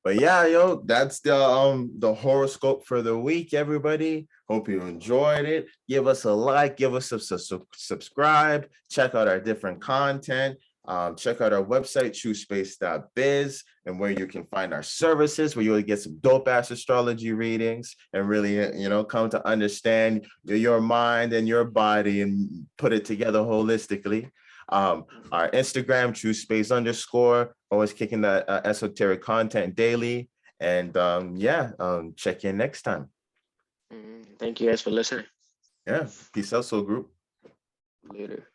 But yeah, yo, that's the horoscope for the week, everybody. Hope you enjoyed it. Give us a like, give us a subscribe, check out our different content. Check out our website, TRUSPACE.biz, and where you can find our services, where you'll get some dope ass astrology readings and really, you know, come to understand your mind and your body and put it together holistically. Our Instagram, TRUSPACE_, always kicking that esoteric content daily. And check in next time. Thank you guys for listening. Yeah, peace out, soul group. Later.